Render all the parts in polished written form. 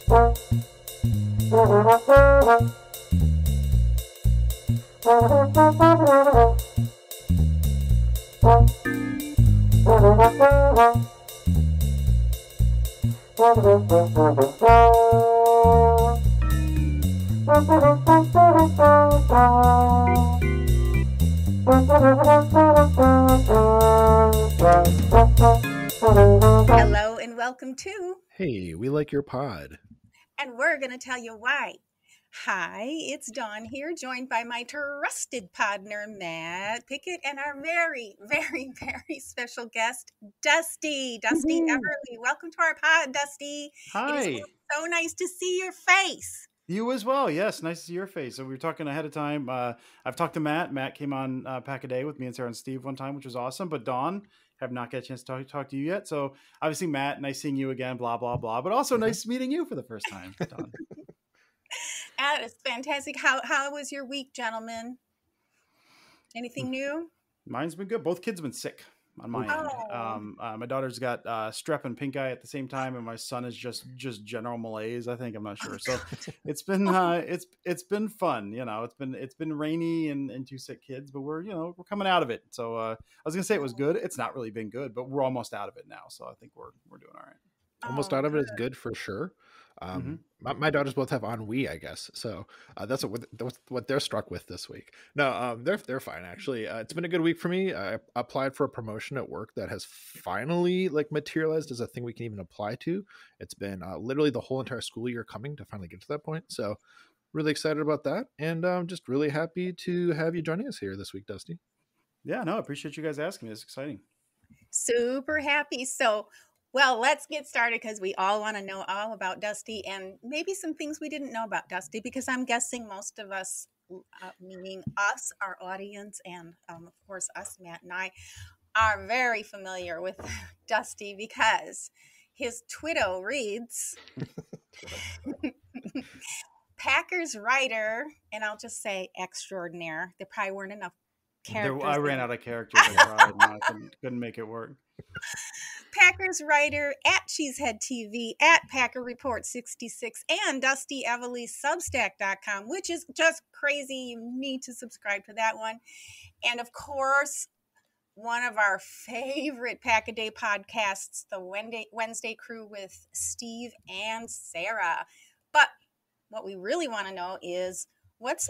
Hello and welcome to Hey, we like your pod. And we're going to tell you why. Hi, it's Dawn here, joined by my trusted partner, Matt Pickett, and our very, very, very special guest, Dusty. Dusty Everly. Welcome to our pod, Dusty. It is Hi. so nice to see your face. You as well. Yes, nice to see your face. So we were talking ahead of time. I've talked to Matt. Matt came on Pack a Day with me and Sarah and Steve one time, which was awesome. But Dawn, have not got a chance to talk to you yet. So obviously, Matt, nice seeing you again, blah, blah, blah. But also nice meeting you for the first time, Dawn. That is fantastic. How was your week, gentlemen? Anything new? Mine's been good. Both kids have been sick on my end. My daughter's got strep and pink eye at the same time, and my son is just general malaise. I think, I'm not sure. So it's been it's been fun. You know, it's been rainy and two sick kids, but we're coming out of it. So I was gonna say it was good. It's not really been good, but we're almost out of it now. So I think we're doing all right. Almost out of it is good for sure. My daughters both have ennui, I guess. So that's what they're struck with this week. No, they're fine actually. It's been a good week for me. I applied for a promotion at work that has finally materialized as a thing we can even apply to. It's been literally the whole entire school year coming to finally get to that point. So really excited about that, and I'm just really happy to have you joining us here this week, Dusty. Yeah, no, I appreciate you guys asking me. It's exciting. Super happy. So, well, let's get started because we all want to know all about Dusty and maybe some things we didn't know about Dusty, because I'm guessing most of us, meaning us, our audience, and of course us, Matt and I, are very familiar with Dusty because his Twitter reads Packers writer, and I'll just say extraordinaire. There probably weren't enough characters. I ran out of characters. I couldn't make it work. Packers writer at Cheesehead TV, at Packer Report 66, and Dusty Everly's Substack.com, which is just crazy. You need to subscribe to that one. And of course, one of our favorite Pack a Day podcasts, the Wednesday Crew with Steve and Sarah. But what we really want to know is, what's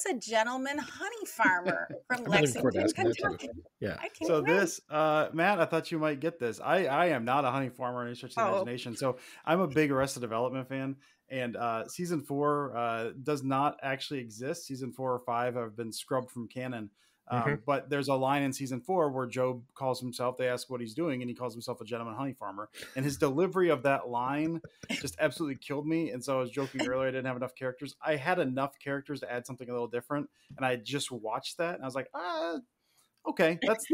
a gentleman honey farmer from Lexington, Kentucky? Yeah. So this, Matt, I thought you might get this. I am not a honey farmer in any stretch of the imagination. So I'm a big Arrested Development fan, and season 4 does not actually exist. Season 4 or 5 have been scrubbed from canon. But there's a line in season 4 where Job calls himself, they ask what he's doing, and he calls himself a gentleman honey farmer. And his delivery of that line just absolutely killed me. And so I was joking earlier, I didn't have enough characters. I had enough characters to add something a little different. And I just watched that and I was like, okay, that's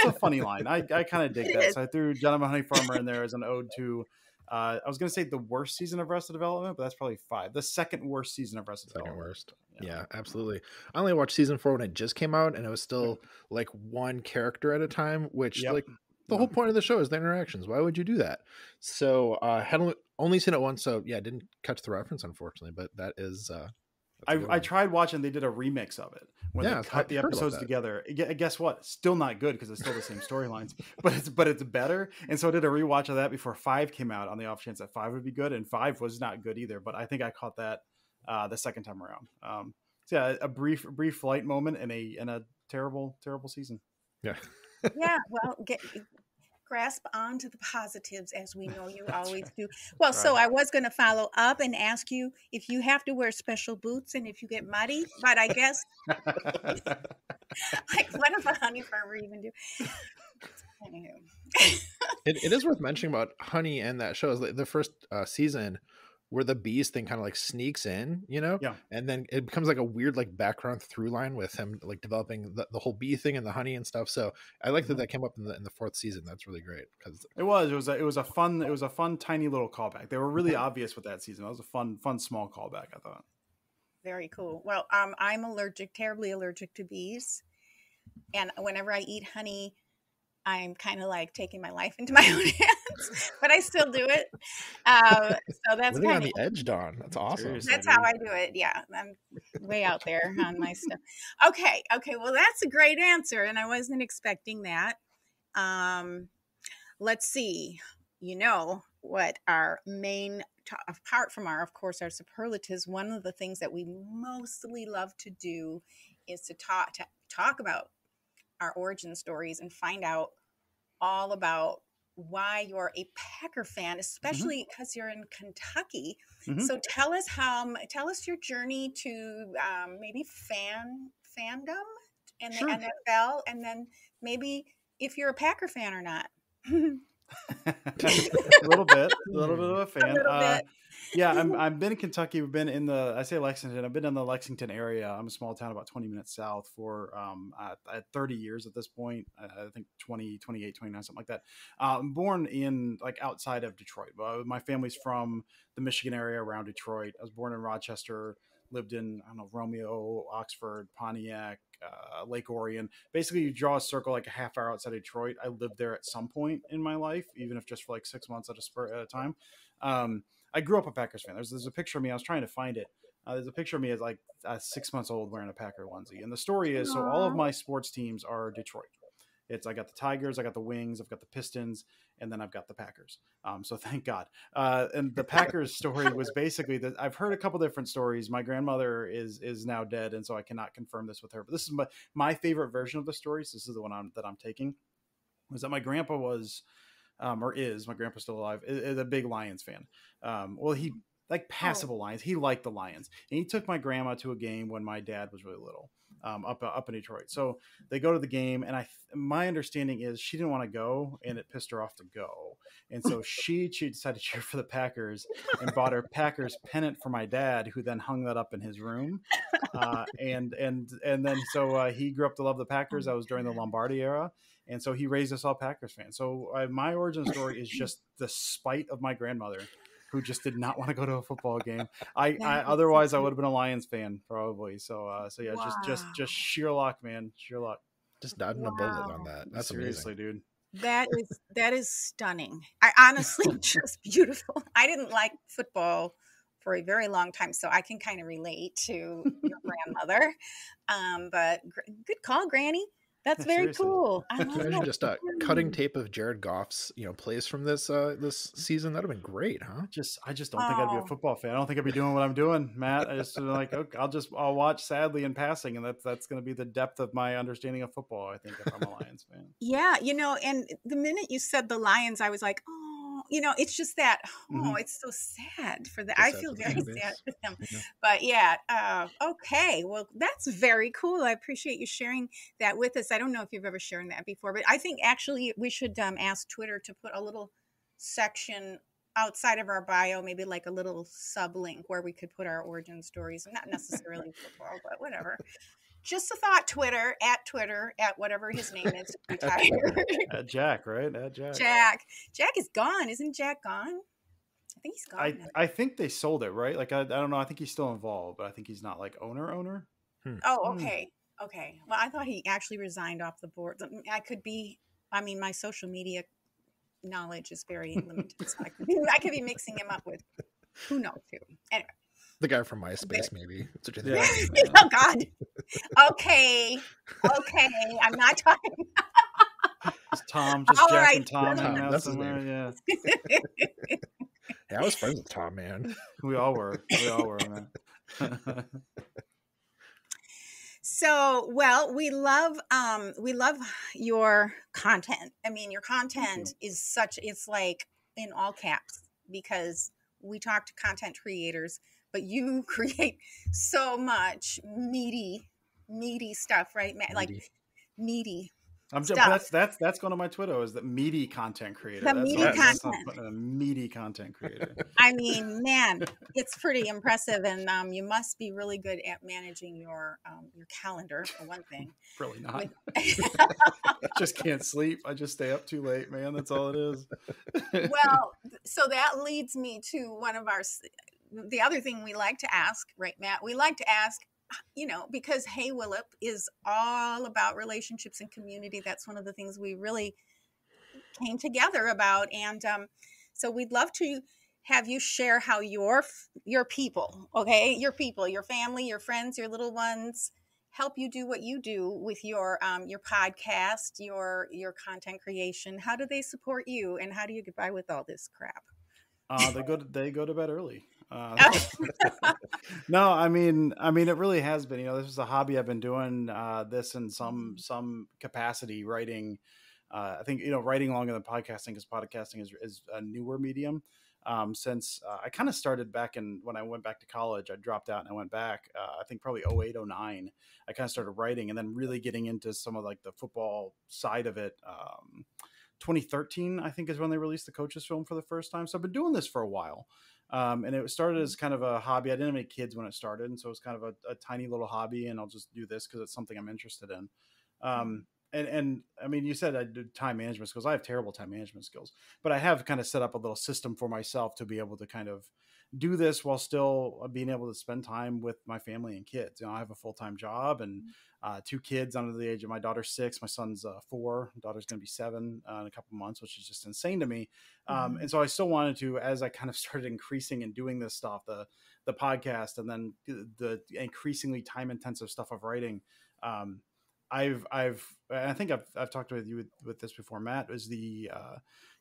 a funny line. I kind of dig that. So I threw gentleman honey farmer in there as an ode to, I was going to say the worst season of Arrested Development, but that's probably 5. The second worst season of Arrested Development. Worst. Yeah, absolutely. I only watched season 4 when it just came out, and it was still one character at a time, which the whole point of the show is the interactions. Why would you do that? So had only seen it once, so yeah, didn't catch the reference, unfortunately, but that is... I tried watching, they did a remix of it when they cut the episodes together. Guess what? Still not good because it's still the same storylines, but it's better. And so I did a rewatch of that before 5 came out on the off chance that 5 would be good, and 5 was not good either. But I think I caught that the second time around. So yeah, a brief flight moment in a terrible season. Yeah. Yeah. Well, grasp on to the positives, as we know you always do. Well, right. So I was going to follow up and ask you if you have to wear special boots and if you get muddy, but I guess what does a honey farmer even do? It is worth mentioning about honey and that show is the first season where the bees thing kind of sneaks in, and then it becomes a weird background through line with him developing the whole bee thing and the honey and stuff. So I like that came up in the 4th season. That's really great because it was a fun tiny little callback. They were really obvious with that season. That was a fun small callback, I thought. Very cool. Well, I'm terribly allergic to bees, and whenever I eat honey, I'm kind of like taking my life into my own hands, but I still do it. So that's living on kind the edge, Dawn. That's awesome. Seriously, that's how I do it. Yeah, I'm way out there on my stuff. Okay. Well, that's a great answer, and I wasn't expecting that. Let's see. You know what our main, apart from our, of course, our superlatives, one of the things that we mostly love to do is to talk about our origin stories and find out all about why you're a Packer fan, especially because you're in Kentucky. So tell us your journey to maybe fandom in the NFL, and then maybe if you're a Packer fan or not. A little bit of a fan. A little bit. Yeah, I've been in Kentucky. We've been in I say Lexington. I've been in the Lexington area. I'm a small town about 20 minutes south for 30 years at this point. I think 20, 28, 29, something like that. I'm born in like outside of Detroit. My family's from the Michigan area around Detroit. I was born in Rochester, lived in, I don't know, Romeo, Oxford, Pontiac, Lake Orion. Basically, you draw a circle like a half hour outside of Detroit. I lived there at some point in my life, even if just for like 6 months at a time. I grew up a Packers fan. There's a picture of me. I was trying to find it. There's a picture of me as like 6 months old wearing a Packer onesie. And the story is, so all of my sports teams are Detroit. I got the Tigers, I got the Wings, I've got the Pistons, and then I've got the Packers. So thank God. And the Packers story was basically that I've heard a couple different stories. My grandmother is now dead, and so I cannot confirm this with her. But this is my favorite version of the story. So this is the one that I'm taking. Was that my grandpa was, my grandpa's still alive, is a big Lions fan. He like passable Lions. He liked the Lions, and he took my grandma to a game when my dad was really little, up in Detroit. So they go to the game, and my understanding is she didn't want to go, and it pissed her off to go, and so she decided to cheer for the Packers and bought her Packers pennant for my dad, who then hung that up in his room, and then so he grew up to love the Packers. That was during the Lombardi era. And so he raised us all Packers fans. So my origin story is just the spite of my grandmother, who just did not want to go to a football game. Otherwise I would have been a Lions fan probably. So yeah, wow. just sheer luck, man. Sheer luck. Just dodging a bullet on that. That's seriously, amazing. Dude. That is stunning. I honestly just beautiful. I didn't like football for a very long time, so I can kind of relate to your grandmother. But good call, Granny. That's very seriously. Cool. I imagine just cutting tape of Jared Goff's plays from this season. That'd have been great, huh? I just don't think I'd be a football fan. I don't think I'd be doing what I'm doing, Matt. I just like, okay, I'll watch sadly in passing, and that's going to be the depth of my understanding of football, I think, if I'm a Lions fan. Yeah, and the minute you said the Lions, I was like, oh, it's just that, it's so sad for them. I feel very sad for them. Yeah. But yeah, okay. Well, that's very cool. I appreciate you sharing that with us. I don't know if you've ever shared that before, but I think actually we should ask Twitter to put a little section outside of our bio, maybe like a little sublink where we could put our origin stories, not necessarily football, but whatever. Just a thought. Twitter, at whatever his name is. At Jack, right? At Jack. Jack is gone. Isn't Jack gone? I think he's gone. I think they sold it, right? Like, I don't know. I think he's still involved, but I think he's not like owner. Oh, okay. Okay. Well, I thought he actually resigned off the board. My social media knowledge is very limited. So I could be mixing him up with who knows who. Anyway. The guy from MySpace, maybe. That's what you think. Yeah. Oh, God. Okay. I'm not talking. It's Tom. Just Jack right. and Tom. That's his name. Yeah. Yeah, I was friends with Tom, man. We all were, man. So, well, we love your content. I mean, your content is it's like in all caps, because we talk to content creators, but you create so much meaty stuff, right, Matt? Like meaty. That's going on my Twitter, is that meaty content creator. The meaty content. A meaty content creator. I mean, man, it's pretty impressive, and you must be really good at managing your calendar, for one thing. Really not. I just can't sleep. I just stay up too late, man. That's all it is. Well, so that leads me to the other thing we like to ask, right, Matt? We like to ask, because Hey Willip is all about relationships and community. That's one of the things we really came together about. And so we'd love to have you share how your people, okay, your people, your family, your friends, your little ones help you do what you do with your podcast, your content creation. How do they support you, and how do you get by with all this crap? They go to bed early. No, I mean, it really has been. This is a hobby I've been doing. This in some capacity, writing. I think writing longer than podcasting, because podcasting is a newer medium. Since I kind of started back when I went back to college, I dropped out and I went back. I think probably 08, 09. I kind of started writing, and then really getting into some of like the football side of it. 2013, I think, is when they released the coaches film for the first time. So I've been doing this for a while. And it started as kind of a hobby. I didn't have any kids when it started, and so it was kind of a tiny little hobby, and I'll just do this because it's something I'm interested in. And I mean, you said I did time management skills. I have terrible time management skills, but I have kind of set up a little system for myself to be able to kind of do this while still being able to spend time with my family and kids. I have a full-time job and 2 kids under the age of, my daughter's 6, my son's 4, daughter's going to be 7 in a couple months, which is just insane to me. And so I still wanted to, as I kind of started increasing and doing this stuff, the podcast, and then the increasingly time intensive stuff of writing. I think I've talked with you with this before, Matt, is the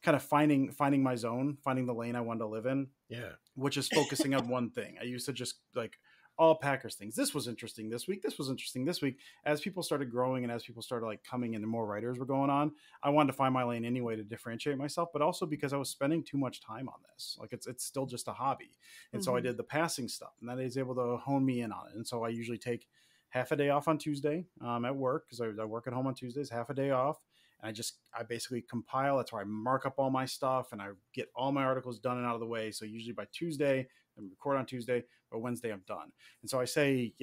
kind of finding my zone, finding the lane I wanted to live in. Yeah. Which is focusing on one thing. I used to just like all Packers things. This was interesting this week. This was interesting this week. As people started growing and as people started like coming in and more writers were going on, I wanted to find my lane anyway to differentiate myself, but also because I was spending too much time on this. Like it's still just a hobby. And so I did the passing stuff, and that is able to hone me in on it. And so I usually take half a day off on Tuesday at work, because I work at home on Tuesdays, half a day off. And I basically compile. That's where I mark up all my stuff and I get all my articles done and out of the way. So usually by Tuesday, I record on Tuesday, but Wednesday I'm done. And so I say,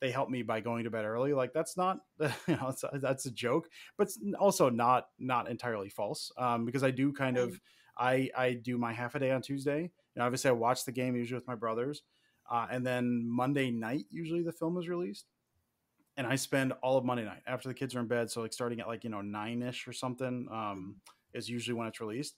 they help me by going to bed early. Like that's not, that's a joke, but it's also not entirely false. Because I do kind of, I do my half a day on Tuesday. Obviously I watch the game usually with my brothers. And then Monday night, usually the film is released. And I spend all of Monday night after the kids are in bed. So like starting at like, 9-ish or something is usually when it's released.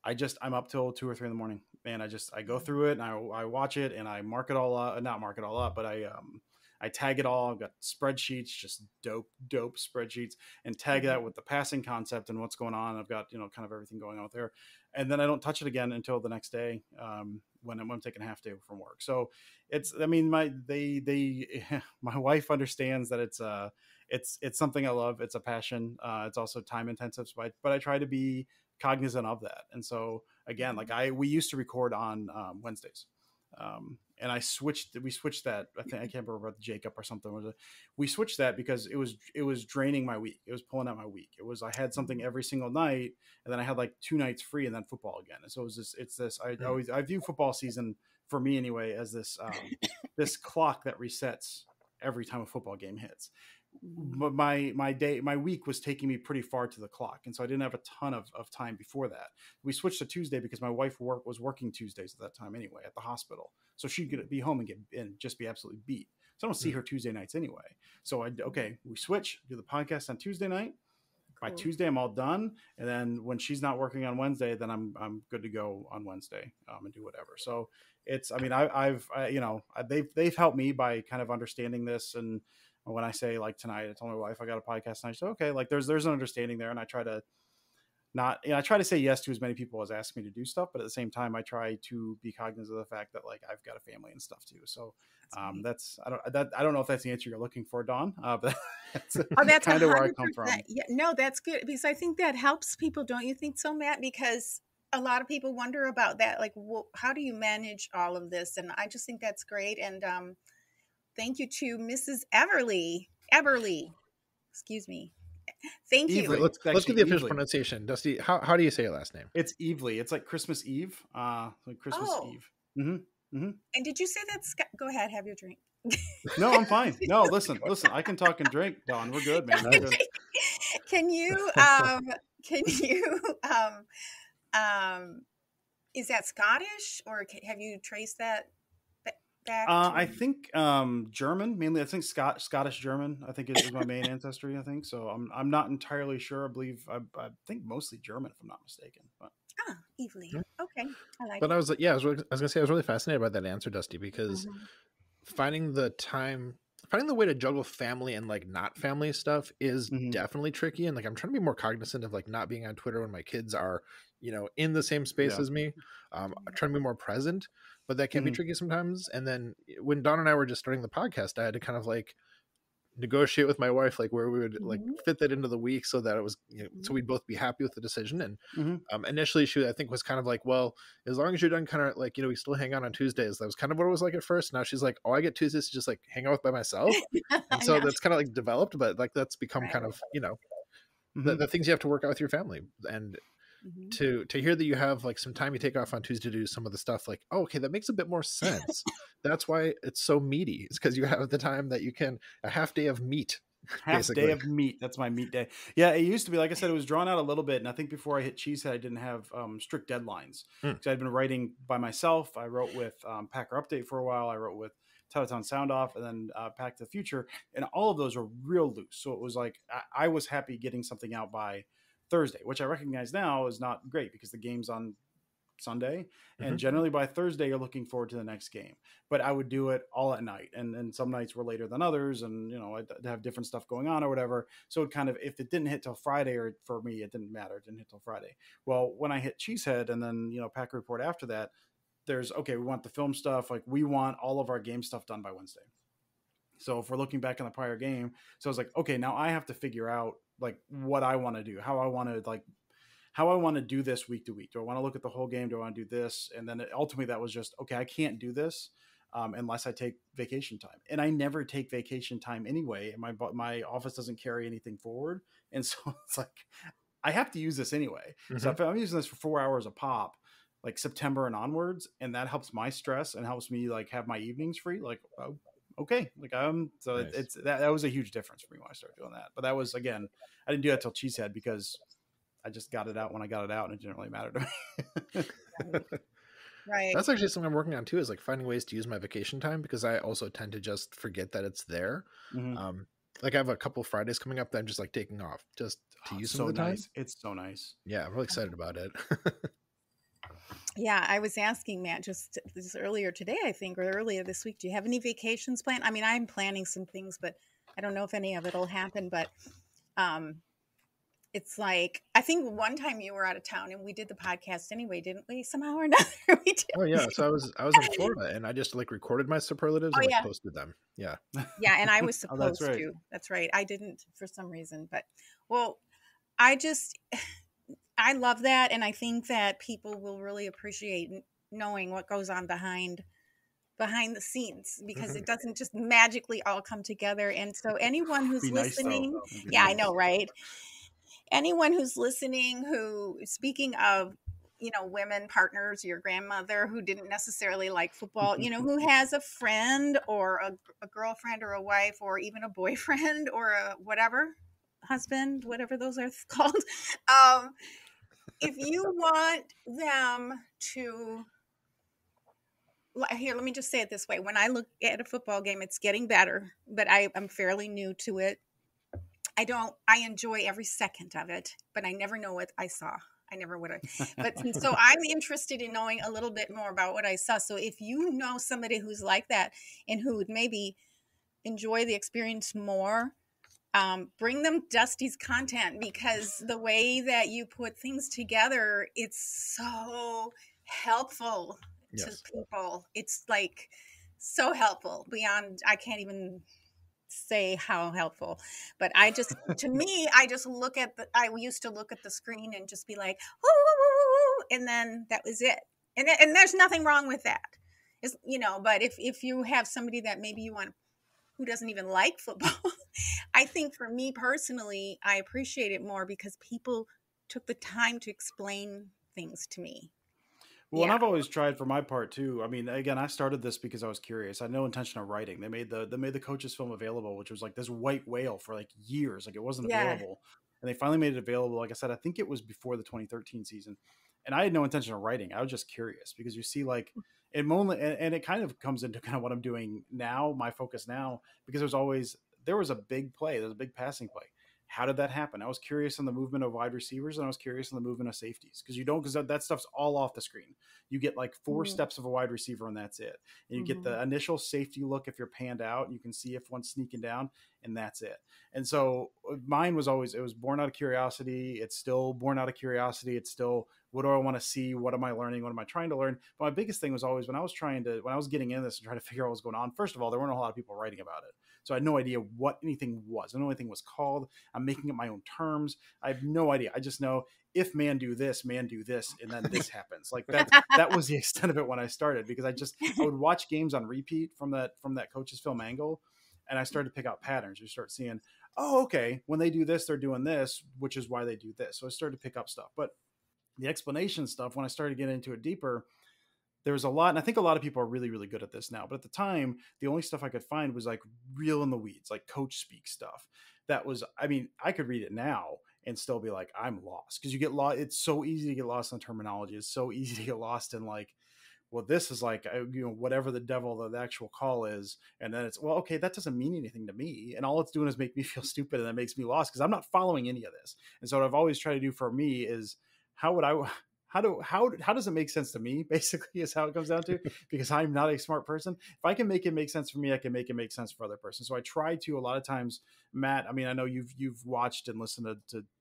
I'm up till 2 or 3 in the morning, and I go through it and I watch it and I mark it all up, not mark it all up, but I tag it all. I've got spreadsheets, just dope spreadsheets, and tag that with the passing concept and what's going on. I've got, kind of everything going on with there. And then I don't touch it again until the next day when I'm taking a half day from work. So my wife understands that it's something I love. It's a passion. It's also time intensive, but I try to be cognizant of that. And so again, we used to record on Wednesdays. And we switched that. I can't remember about Jacob or something. We switched that because it was draining my week. It was pulling out my week. I had something every single night, and then I had like 2 nights free and then football again. And so I view football season, for me anyway, as this, this clock that resets every time a football game hits. My week was taking me pretty far to the clock, and so I didn't have a ton of time before that. We switched to Tuesday because my wife was working Tuesdays at that time anyway at the hospital, so she could be home and just be absolutely beat. So I don't see her Tuesday nights anyway. So we switch, do the podcast on Tuesday night. By Tuesday, I'm all done, and then when she's not working on Wednesday, then I'm good to go on Wednesday and do whatever. So it's, they've helped me by kind of understanding this. And when I say like tonight, I told my wife I got a podcast, and I said, okay, like there's an understanding there, and I try to I try to say yes to as many people as ask me to do stuff, but at the same time, I try to be cognizant of the fact that like I've got a family and stuff too. So I don't know if that's the answer you're looking for, Dawn, but that's kind of where I come from. Yeah, no, that's good, because I think that helps people. Don't you think so, Matt? Because a lot of people wonder about that. Like, how do you manage all of this? And I just think that's great. And thank you to Mrs. Everly. Excuse me. Thank you. Let's get the official pronunciation. Dusty, how do you say your last name? It's Evely. It's like Christmas Eve. Like Christmas Eve. Mm-hmm. Mm-hmm. And did you say that's? Go ahead, have your drink. No, I'm fine. No, listen. I can talk and drink, Dawn. We're good, man. We're good. Can you is that Scottish, or have you traced that back I to? think German, mainly. I think Scottish German. I think is my main ancestry. I think so. I'm not entirely sure. I think mostly German, if I'm not mistaken. But Evilly. Okay, I like But it. I was gonna say I was really fascinated by that answer, Dusty, because Mhm. finding the time, finding the way to juggle family and like not family stuff is Mhm. definitely tricky. And like I'm trying to be more cognizant of like not being on Twitter when my kids are, in the same space Yeah. as me. I'm trying to be more present, but that can be Mhm. tricky sometimes. And then when Dawn and I were just starting the podcast, I had to kind of like negotiate with my wife like where we would like Mhm. fit that into the week so that it was Mhm. so we'd both be happy with the decision. And Mhm. initially she I think was kind of like, well, as long as you're done kind of like we still hang out on Tuesdays. That was kind of what it was like at first. Now she's like, oh, I get Tuesdays to just like hang out with by myself. And so Yeah. that's kind of like developed, but like that's become Right. kind of Mhm. the things you have to work out with your family. And Mhm. to hear that you have like some time you take off on Tuesday to do some of the stuff, like, oh, okay, that makes a bit more sense. That's why it's so meaty. It's because you have the time that you can a half day of meat, Half day basically. of meat. That's my meat day. Yeah, it used to be, like I said, it was drawn out a little bit. And I think before I hit Cheesehead, I didn't have strict deadlines Mm. because I'd been writing by myself. I wrote with Packer Update for a while. I wrote with Teletown Sound Off, and then Pack to the Future. And all of those were real loose. So it was like I was happy getting something out by Thursday, which I recognize now is not great because the game's on Sunday, Mm-hmm. and generally by Thursday you're looking forward to the next game. But I would do it all at night, and some nights were later than others, and I'd have different stuff going on or whatever. So it kind of, if it didn't hit till Friday, or for me it didn't matter, it didn't hit till Friday. Well, when I hit Cheesehead and then Pack Report after that, there's okay, we want the film stuff, like we want all of our game stuff done by Wednesday. So if we're looking back on the prior game, so I was like, okay, now I have to figure out like what I want to do, how I want to do this week to week. Do I want to look at the whole game? Do I want to do this? And then ultimately that was just, okay, I can't do this unless I take vacation time. And I never take vacation time anyway. And my office doesn't carry anything forward. And so it's like, I have to use this anyway. Mm-hmm. So if I'm using this for 4 hours a pop, like September and onwards, and that helps my stress and helps me like have my evenings free, like, oh, okay. Like so Nice. it's that was a huge difference for me when I started doing that. But that was, again, I didn't do that till Cheesehead because I just got it out when I got it out, and it didn't really matter to me. Right. That's actually something I'm working on too, is like finding ways to use my vacation time, because I also tend to just forget that it's there. Mm-hmm. Like I have a couple of Fridays coming up that I'm just like taking off just to use some So of the time. nice. It's so nice. Yeah, I'm really excited about it. Yeah, I was asking Matt just this earlier today, I think, or earlier this week. Do you have any vacations planned? I mean, I'm planning some things, but I don't know if any of it'll happen. But it's like, I think one time you were out of town and we did the podcast anyway, didn't we? Somehow or another, we did. Oh yeah, so I was in Florida and I just like recorded my superlatives Oh and like yeah, posted them. Yeah. yeah, and I was Oh, that's supposed right. to. That's right. I didn't for some reason, but well, I just I love that, and I think that people will really appreciate knowing what goes on behind the scenes, because Mm-hmm. it doesn't just magically all come together. And so anyone who's Be nice though. listening, It'd be yeah, I nice. know, right? Anyone who's listening, who, speaking of, women partners, your grandmother who didn't necessarily like football, who has a friend or a girlfriend or a wife or even a boyfriend or a whatever, husband, whatever those are called. If you want them to, here, let me just say it this way. When I look at a football game, it's getting better, but I'm fairly new to it. I enjoy every second of it, but I never know what I saw. I never would have. But so I'm interested in knowing a little bit more about what I saw. So if you know somebody who's like that and who would maybe enjoy the experience more, bring them Dusty's content, because the way that you put things together, it's so helpful to Yes. people. It's like so helpful beyond, I can't even say how helpful, but to me, I just I used to look at the screen and just be like, "Ooh," and then that was it. And there's nothing wrong with that. But if you have somebody that maybe you want, who doesn't even like football, I think for me personally, I appreciate it more because people took the time to explain things to me. Well, and Yeah. I've always tried for my part too. I mean, again, I started this because I was curious. I had no intention of writing. They made the coaches film available, which was like this white whale for like years. Like it wasn't Yeah. available, and they finally made it available. Like I said, I think it was before the 2013 season, and I had no intention of writing. I was just curious because you see like and it kind of comes into kind of what I'm doing now, my focus now, because there was a big play, there's a big passing play. How did that happen? I was curious on the movement of wide receivers, and I was curious on the movement of safeties, because that stuff's all off the screen. You get like 4 steps of a wide receiver, and that's it. And you get the initial safety look if you're panned out, and you can see if one's sneaking down, and that's it. And so mine was always, it was born out of curiosity. It's still born out of curiosity. It's still, what do I want to see? What am I learning? What am I trying to learn? But my biggest thing was always when I was getting into this and trying to figure out what was going on. First of all, there weren't a lot of people writing about it. So I had no idea what anything was. I didn't know anything was called. I'm making up my own terms. I have no idea. I just know if man do this, and then this happens. Like that was the extent of it when I started, because I would watch games on repeat from that coach's film angle. And I started to pick out patterns. You start seeing, oh, okay, when they do this, they're doing this, which is why they do this. So I started to pick up stuff. But the explanation stuff, when I started getting into it deeper, there was a lot, and I think a lot of people are really, really good at this now. But at the time, the only stuff I could find was like real in the weeds, like coach speak stuff. That was, I mean, I could read it now and still be like, I'm lost, because you get lost. It's so easy to get lost in terminology. It's so easy to get lost in like, well, this is like, whatever the devil the actual call is. And then it's, well, okay, that doesn't mean anything to me. And all it's doing is make me feel stupid, and that makes me lost because I'm not following any of this. And so what I've always tried to do for me is, how does it make sense to me, basically, is how it comes down to, because I'm not a smart person. If I can make it make sense for me, I can make it make sense for other person. So I try to, a lot of times, Matt, I mean, I know you've watched and listened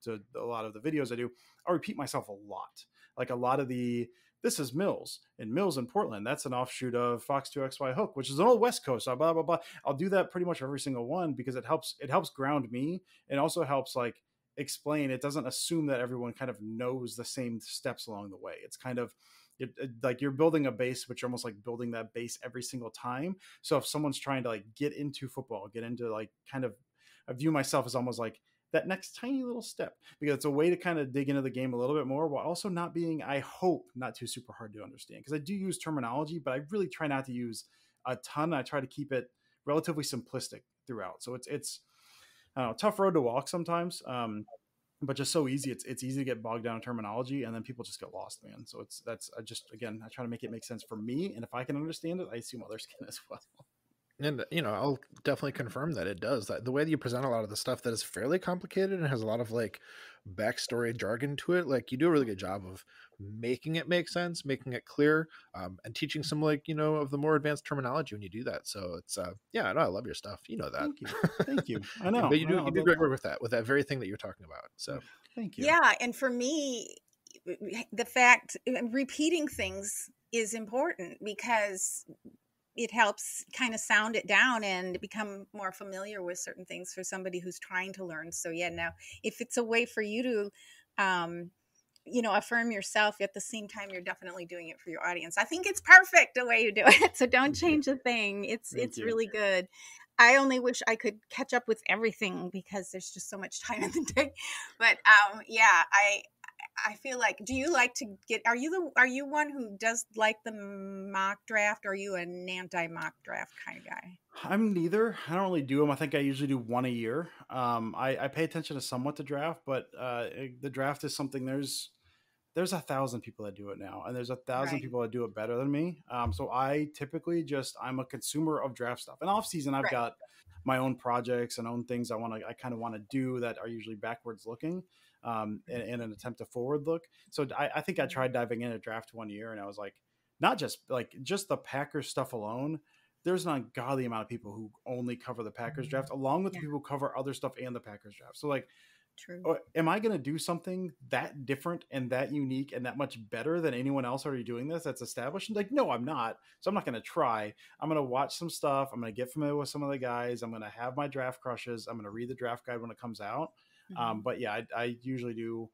to a lot of the videos I do. I repeat myself a lot. Like a lot of this is Mills, and Mills in Portland, that's an offshoot of Fox 2XY Hook, which is an old West Coast, blah, blah, blah. I'll do that pretty much every single one, because it helps ground me. It also helps like explain. It doesn't assume that everyone kind of knows the same steps along the way. It's kind of like you're building a base, but you're almost like building that base every single time. So if someone's trying to like get into football, get into like kind of, I view myself as almost like that next tiny little step, because it's a way to kind of dig into the game a little bit more, while also not being, I hope, not too super hard to understand. Because I do use terminology, but I really try not to use a ton. I try to keep it relatively simplistic throughout. So it's I don't know, tough road to walk sometimes, but just so easy. It's easy to get bogged down in terminology, and then people just get lost, man. So I try to make it make sense for me, and if I can understand it, I assume others can as well. And, I'll definitely confirm that it does. That the way that you present a lot of the stuff that is fairly complicated and has a lot of like backstory jargon to it, like you do a really good job of making it make sense, making it clear, and teaching some like, of the more advanced terminology when you do that. So it's, yeah, no, I love your stuff. You know that. Thank you. I know. But you do great work with that very thing that you're talking about. So thank you. Yeah. And for me, the fact repeating things is important, because it helps kind of sound it down and become more familiar with certain things for somebody who's trying to learn. So yeah, now if it's a way for you to, affirm yourself at the same time, you're definitely doing it for your audience. I think it's perfect the way you do it. So don't change a thing. It's really good. I only wish I could catch up with everything, because there's just so much time in the day. But yeah, I feel like, do you like to are you one who does like the mock draft, or are you an anti-mock draft kind of guy? I'm neither. I don't really do them. I think I usually do one a year. I pay attention to somewhat the draft, but the draft is something, there's 1,000 people that do it now, and there's 1,000 people that do it better than me. So I typically I'm a consumer of draft stuff. And off season, I've got my own projects and own things I kind of want to do that are usually backwards looking. In an attempt to forward look. So I think I tried diving in a draft one year, and I was like, not just the Packers stuff alone, there's an ungodly amount of people who only cover the Packers draft, along with the people who cover other stuff and the Packers draft. So like, am I going to do something that different and that unique and that much better than anyone else already doing this that's established? And like, no, I'm not. So I'm not going to try. I'm going to watch some stuff. I'm going to get familiar with some of the guys. I'm going to have my draft crushes. I'm going to read the draft guide when it comes out. But yeah, I usually do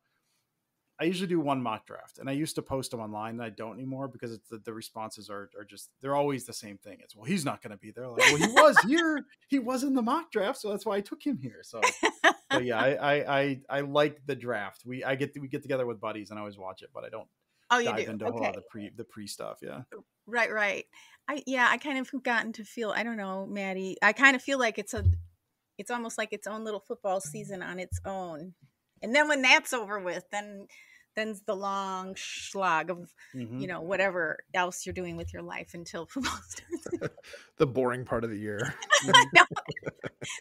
one mock draft, and I used to post them online, and I don't anymore, because it's the responses are just, they're always the same thing. It's, well, he's not going to be there. Like, well, he was here. He was in the mock draft. So that's why I took him here. So, but yeah, I like the draft. We get together with buddies and I always watch it, but I don't dive into a whole lot of the pre stuff. Yeah. Right. I kind of gotten to feel, I don't know, Maddie, I kind of feel like it's almost like its own little football season on its own. And then when that's over with, then then's the long slog of, whatever else you're doing with your life until football starts. The boring part of the year. No,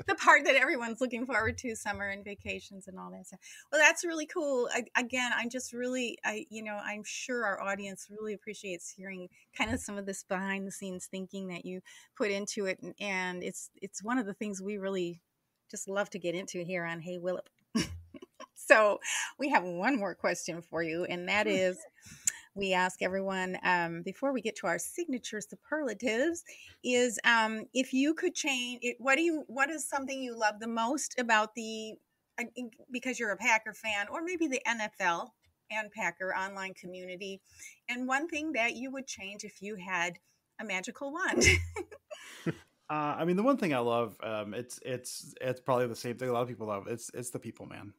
the part that everyone's looking forward to, summer and vacations and all that stuff. Well, that's really cool. I'm just really, I'm sure our audience really appreciates hearing kind of some of this behind the scenes thinking that you put into it. And it's one of the things we really just love to get into here on Hey Willip. So we have one more question for you, and that is, we ask everyone before we get to our signature superlatives is if you could change it, what is something you love the most about because you're a Packer fan, or maybe the NFL and Packer online community, and one thing that you would change if you had a magical wand? I mean, the one thing I love, it's probably the same thing a lot of people love. It's the people, man.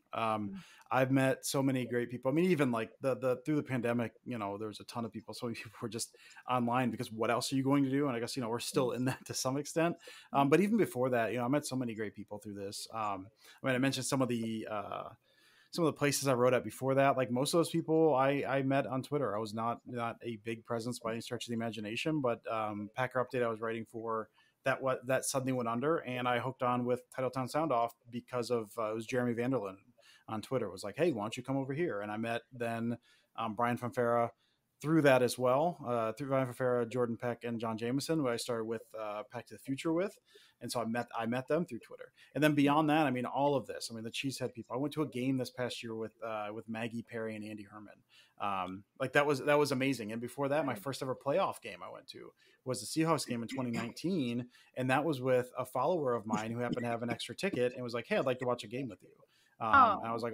I've met so many great people. I mean, even like through the pandemic, there was a ton of people. So many people were just online because what else are you going to do? And I guess, we're still in that to some extent. But even before that, I met so many great people through this. I mentioned some of the places I wrote at before that. Like most of those people I met on Twitter. I was not a big presence by any stretch of the imagination, but Packer Update I was writing for, that suddenly went under, and I hooked on with Titletown Sound Off because of it was Jeremy Vanderlyn on Twitter. It was like, hey, why don't you come over here? And I met then Brian Fanfara through that as well, through Brian Fanfara, Jordan Peck, and John Jameson, who I started with Pack to the Future with. And so I met them through Twitter. And then beyond that, all of this, the Cheesehead people. I went to a game this past year with Maggie Perry and Andy Herman. That was amazing. And before that, my first ever playoff game I went to was the Seahawks game in 2019. And that was with a follower of mine who happened to have an extra ticket and was like, hey, I'd like to watch a game with you. And I was like,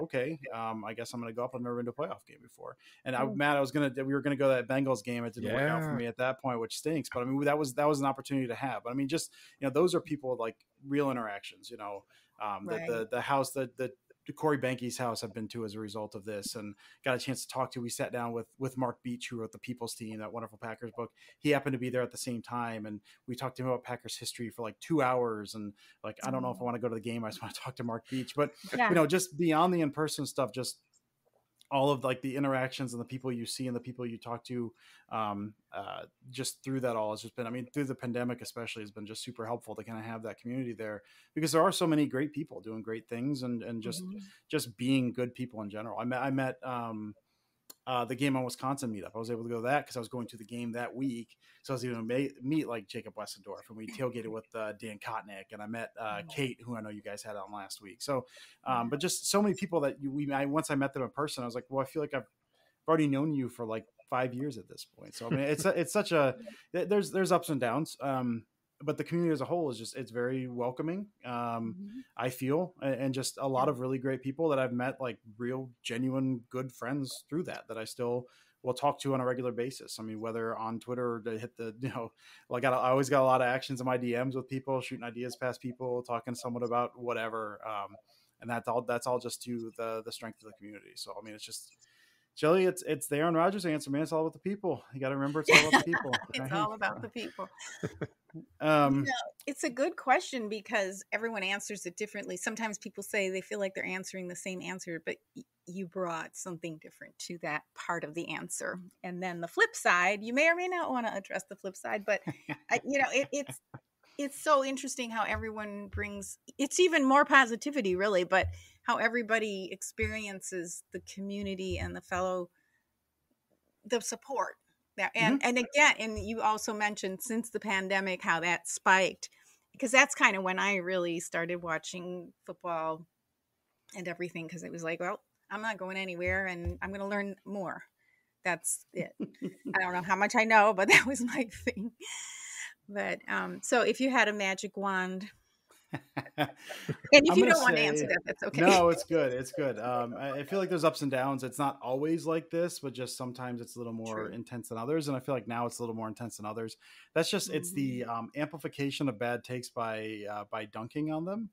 okay. I guess I'm going to go up. I've never been to a playoff game before. And Matt, we were going to go to that Bengals game. It didn't work out for me at that point, which stinks. But that was an opportunity to have. But just, those are people like real interactions, right. the house, the Corey Banky's house I've been to as a result of this and got a chance to talk to. We sat down with Mark Beach, who wrote the People's Team, that wonderful Packers book. He happened to be there at the same time. And we talked to him about Packers history for like 2 hours. And like, I don't know if I want to go to the game. I just want to talk to Mark Beach, but just beyond the in-person stuff, just all of like the interactions and the people you see and the people you talk to, just through that all, it's just been, through the pandemic especially, has been just super helpful to kind of have that community there, because there are so many great people doing great things and just being good people in general. I met the Game on Wisconsin meetup. I was able to go to that because I was going to the game that week. So I was able to meet like Jacob Westendorf, and we tailgated with Dan Kotnick, and I met Kate, who I know you guys had on last week. So, but just so many people that once I met them in person, I was like, well, I feel like I've already known you for like 5 years at this point. So it's such a, there's ups and downs. But the community as a whole it's very welcoming. I feel, and just a lot of really great people that I've met, like real, genuine, good friends through that I still will talk to on a regular basis. Whether on Twitter or to hit the, I always got a lot of actions in my DMs with people, shooting ideas past people, talking to someone about whatever. And that's all just to the strength of the community. So, it's just, Jelly, it's the Aaron Rodgers answer, man. It's all about the people. You got to remember, it's all about the people. It's all about the people. It's a good question because everyone answers it differently. Sometimes people say they feel like they're answering the same answer, but you brought something different to that part of the answer. And then the flip side, you may or may not want to address the flip side, but it's so interesting how everyone brings, it's even more positivity really, but how everybody experiences the community and the support. And again, and you also mentioned since the pandemic, how that spiked, because that's kind of when I really started watching football and everything. Because it was like, well, I'm not going anywhere and I'm going to learn more. That's it. I don't know how much I know, but that was my thing. But so if you had a magic wand, and if you don't want to answer that, that's okay. No, it's good. It's good. I feel like there's ups and downs. It's not always like this, but just sometimes it's a little more intense than others. And I feel like now it's a little more intense than others. That's just, it's the amplification of bad takes by dunking on them.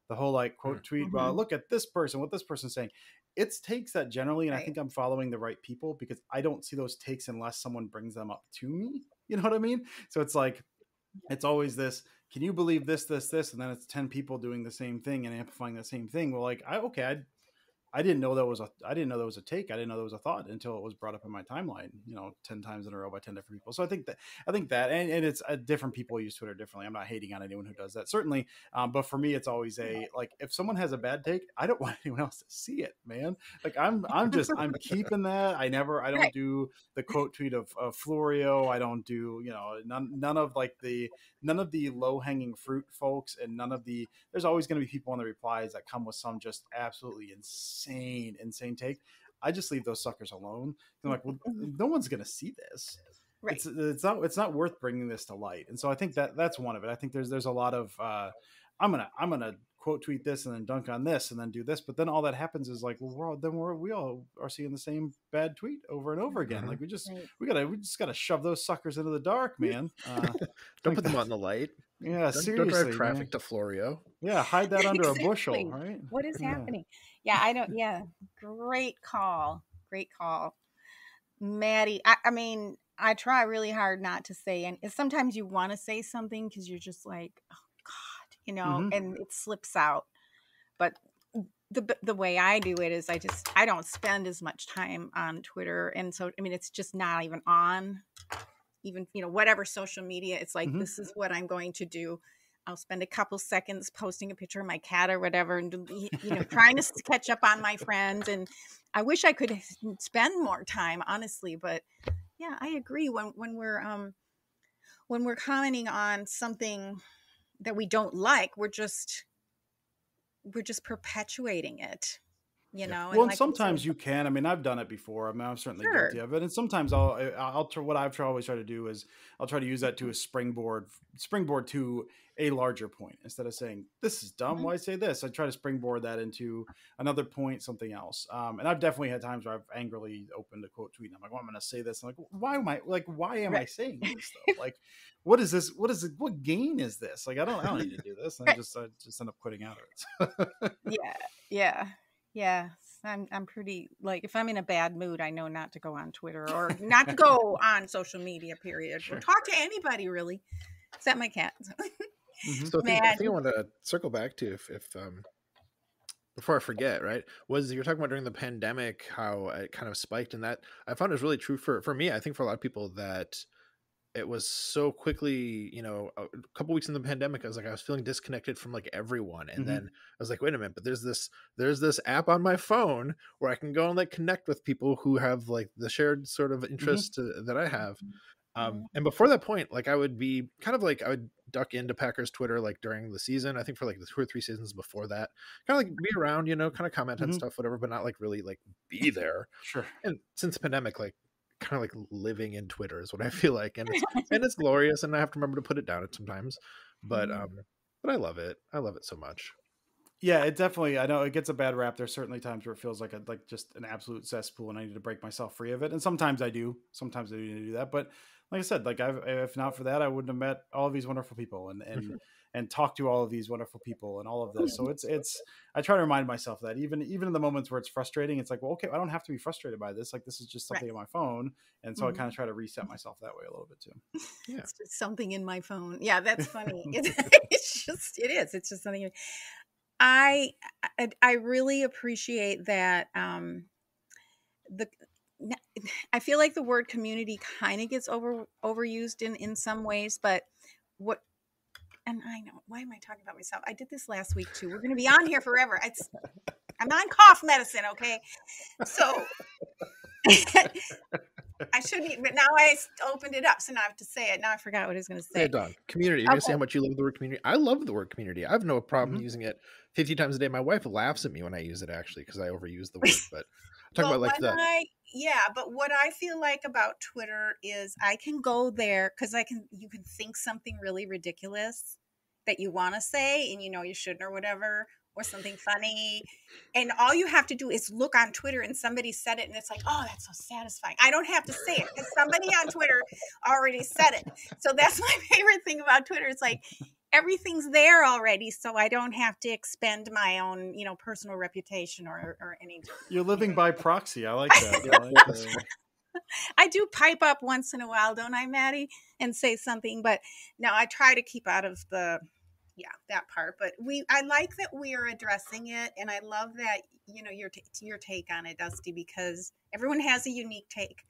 The whole like quote tweet, well, look at this person, what this person's saying. It's takes that generally, and I think I'm following the right people because I don't see those takes unless someone brings them up to me. You know what I mean? So it's like, it's always this, can you believe this? And then it's 10 people doing the same thing and amplifying the same thing. Well, like, I didn't know that was a take. I didn't know that was a thought until it was brought up in my timeline, 10 times in a row by 10 different people. So I think that, and it's different people use Twitter differently. I'm not hating on anyone who does that, certainly. But for me, it's always like, if someone has a bad take, I don't want anyone else to see it, man. Like I'm keeping that. I don't do the quote tweet of Florio. I don't do, none of the low hanging fruit folks, and there's always going to be people in the replies that come with some just absolutely insane take. I just leave those suckers alone. I'm like, well, no one's going to see this. Right. It's not worth bringing this to light. And so I think that's one of it. I think there's a lot of, I'm going to quote tweet this and then dunk on this and then do this. But then all that happens is like, well, we all are seeing the same bad tweet over and over again. Like we just got to shove those suckers into the dark, man. Don't put them out in the light. Yeah, seriously. Don't drive traffic to Florio. Yeah, hide that under a bushel, right? What is happening? Yeah, I don't. Yeah, great call. Maddie, I mean, I try really hard not to say, and sometimes you want to say something because you're just like, oh God, and it slips out. But the way I do it is I don't spend as much time on Twitter, and so I mean it's just not even on. Even, whatever social media, it's like, this is what I'm going to do. I'll spend a couple seconds posting a picture of my cat or whatever, and, trying to catch up on my friends. And I wish I could spend more time, honestly. But yeah, I agree. When we're commenting on something that we don't like, we're just perpetuating it. Well, and sometimes you can. I mean, I've done it before. I mean, I'm certainly guilty of it. And sometimes I'll try. What I've always tried to do is I'll try to use that to a springboard to a larger point. Instead of saying this is dumb, why say this? I try to springboard that into another point, something else. And I've definitely had times where I've angrily opened a quote tweet. And I'm like, well, I'm going to say this. I'm like, why am I saying this stuff? Like, what is this? What gain is this? Like, I don't need to do this. And I just end up quitting out of it. Yeah, I'm pretty, like, if I'm in a bad mood, I know not to go on Twitter or not to go on social media, period. Or talk to anybody, really, except my cat. So I think I want to circle back to if before I forget, right, was you're talking about during the pandemic, how it kind of spiked, and that I found is really true for me. I think for a lot of people that it was so quickly, a couple weeks in the pandemic, I was feeling disconnected from like everyone. And then I was like, wait a minute, but there's this app on my phone where I can go and like connect with people who have like the shared sort of interest that I have. And before that point, like I would be kind of like, I would duck into Packers Twitter, like during the season, I think for like the 2 or 3 seasons before that, kind of like be around, kind of comment on stuff, whatever, but not like really like be there. Sure. And since the pandemic, like, kind of like living in Twitter is what I feel like, and it's glorious, and I have to remember to put it down at sometimes, but I love it. I love it so much. Yeah, it definitely, I know it gets a bad rap. There's certainly times where it feels like just an absolute cesspool and I need to break myself free of it. And sometimes I do need to do that. But like I said, like if not for that, I wouldn't have met all of these wonderful people and talked to all of these wonderful people and all of this. So it's I try to remind myself that even in the moments where it's frustrating, it's like, well, okay, I don't have to be frustrated by this. Like, this is just something on my phone. And so I kind of try to reset myself that way a little bit too. Yeah. It's just something in my phone. Yeah, that's funny. It's just something. I really appreciate that. I feel like the word community kind of gets overused in some ways, but and I know, why am I talking about myself? I did this last week too. We're going to be on here forever. I'm on cough medicine. Okay. So I shouldn't, but now I opened it up. So now I have to say it. Now I forgot what I was going to say. Hey, Dawn, community. You're going to say how much you love the word community. I love the word community. I have no problem using it 50 times a day. My wife laughs at me when I use it, actually, because I overuse the word, but I'm talking about like that. But what I feel like about Twitter is I can go there because you can think something really ridiculous that you want to say and you shouldn't or whatever, or something funny. And all you have to do is look on Twitter and somebody said it and it's like, oh, that's so satisfying. I don't have to say it because somebody on Twitter already said it. So that's my favorite thing about Twitter. It's like everything's there already, so I don't have to expend my own, personal reputation or anything. You're living by proxy. I like that. I do pipe up once in a while, don't I, Maddie, and say something. But no, I try to keep out of the yeah, that part. But I like that we are addressing it, and I love that, you know, your take on it, Dusty, because everyone has a unique take.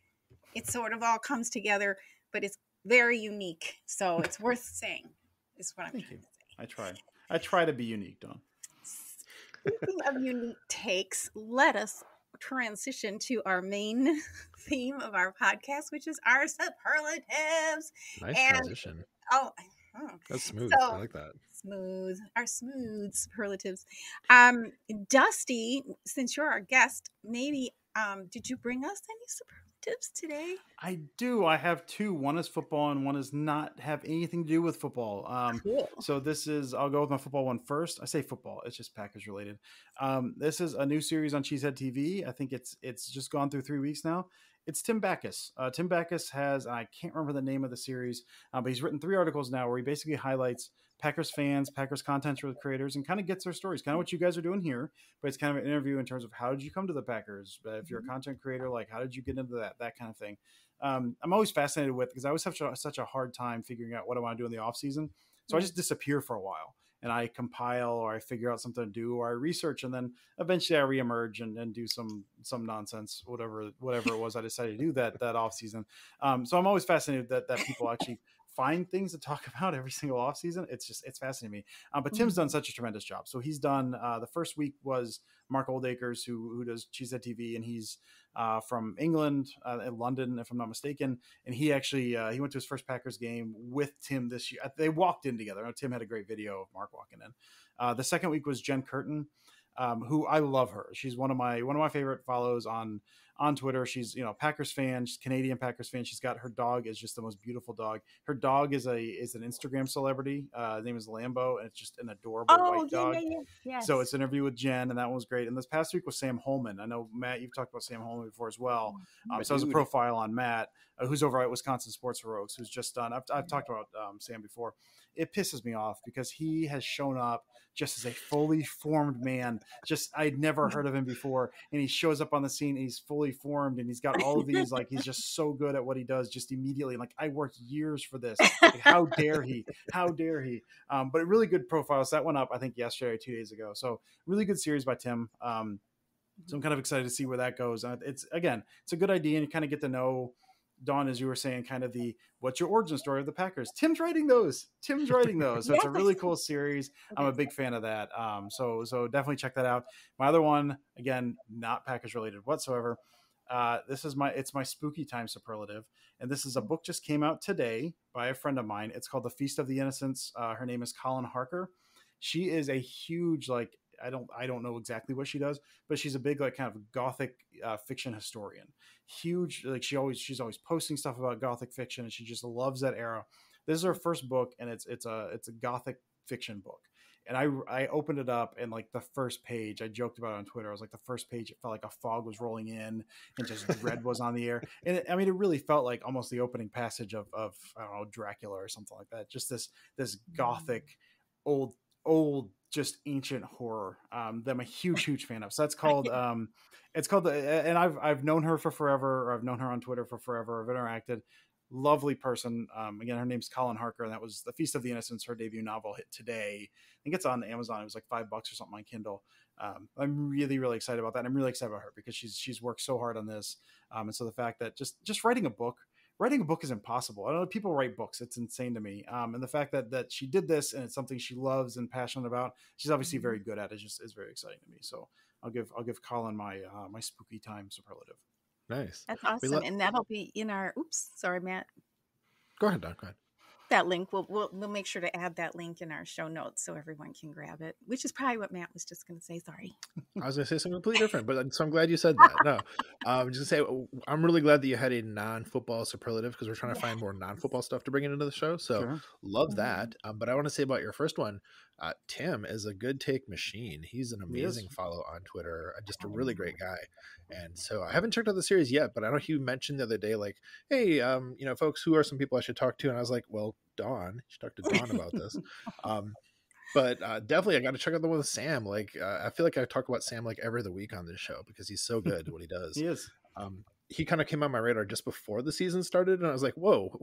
It sort of all comes together, but it's very unique, so it's worth saying. Is what I'm Thank trying you. to say. I try to be unique, Dawn. Speaking of unique takes, let us transition to our main theme of our podcast, which is our superlatives. Nice And transition. oh, That's smooth. I so like that. smooth superlatives. Dusty, since you're our guest, maybe did you bring us any superlatives today? I do. I have two. One is football, and one is not have anything to do with football. Cool. So I'll go with my football one first. I say football; it's just Packers related. This is a new series on Cheesehead TV. I think it's just gone through 3 weeks now. It's Tim Backus. Tim Backus has, I can't remember the name of the series, but he's written 3 articles now where he basically highlights Packers fans, Packers content creators, and kind of gets their stories. Kind of what you guys are doing here, but it's kind of an interview in terms of how did you come to the Packers? If you're a content creator, like how did you get into that kind of thing. I'm always fascinated with, because I always have such a hard time figuring out what I want to do in the off season. So I just disappear for a while and I compile or I figure out something to do or I research, and then eventually I reemerge and do some nonsense, whatever it was I decided to do that off season. So I'm always fascinated that people actually find things to talk about every single off season. It's fascinating to me. But Tim's done such a tremendous job. So he's done the first week was Mark Oldacres, who does Cheesehead TV, and he's from England, in London, if I'm not mistaken. And he actually he went to his first Packers game with Tim this year. They walked in together. I know Tim had a great video of Mark walking in. The second week was Jen Curtin, who I love her. She's one of my favorite follows on Twitter. She's, Packers fan. She's Canadian Packers fan. She's got her dog is just the most beautiful dog. Her dog is an Instagram celebrity. His name is Lambo, and it's just an adorable white dog. Yes. So it's an interview with Jen, and that one was great. And this past week was Sam Holman. I know, Matt, you've talked about Sam Holman before as well. So it was a profile on Matt, who's over at Wisconsin Sports Heroics, who's just done. I've talked about Sam before. It pisses me off because he has shown up just as a fully formed man. Just I'd never heard of him before, and he shows up on the scene and he's fully formed and he's got all of these, like, he's just so good at what he does just immediately. Like, I worked years for this. Like, how dare he? But a really good profile. So that went up, I think, yesterday or 2 days ago. So really good series by Tim. So I'm kind of excited to see where that goes. And it's a good idea, and you kind of get to know Dawn, as you were saying, kind of what's your origin story of the Packers. Tim's writing those. So yes. It's a really cool series. I'm a big fan of that. So definitely check that out. My other one, again, not Packers related whatsoever. It's my spooky time superlative. And this is a book just came out today by a friend of mine. It's called The Feast of the Innocents. Her name is Colin Harker. She is a huge, like, I don't know exactly what she does, but she's a big, like, kind of gothic fiction historian. Huge, like, she's always posting stuff about gothic fiction, and she just loves that era. This is her first book, and it's a gothic fiction book. And I opened it up, and, like, the first page, I joked about it on Twitter. I was like, the first page, it felt like a fog was rolling in and just dread was on the air. And it really felt like almost the opening passage of I don't know, Dracula or something like that. Just this gothic, old, just ancient horror that I'm a huge fan of. So that's called and I've known her for forever, or I've known her on Twitter for forever. I've interacted. Lovely person. Again, her name's Colin Harker, and that was The Feast of the Innocents. Her debut novel hit today. I think it's on Amazon. It was like $5 or something on Kindle. I'm really excited about that. I'm really excited about her because she's worked so hard on this. And so the fact that just writing a book is impossible. I don't know, people write books. It's insane to me. And the fact that she did this and it's something she loves and passionate about, she's obviously very good at it. Is very exciting to me. So I'll give Colin my spooky time superlative. Nice. That's awesome. And that'll be in our, oops, sorry, Matt. Go ahead, Don. Go ahead. That link, we'll make sure to add that link in our show notes so everyone can grab it, which is probably what Matt was just going to say. Sorry. I was going to say something completely different, but so I'm glad you said that. No, just to say, I'm really glad that you had a non-football superlative because we're trying to find more non-football stuff to bring into the show. So love that. But I want to say about your first one, Tim is a good take machine. He's an amazing follow on Twitter, just a really great guy. And so I haven't checked out the series yet, but I know he mentioned the other day, like, hey, folks, who are some people I should talk to? And I was like, well, Dawn, you should talk to Dawn about this. But definitely I got to check out the one with Sam. Like, I feel like I talk about Sam like every other week on this show because he's so good at what he does. He is. He kind of came on my radar just before the season started, and I was like, whoa,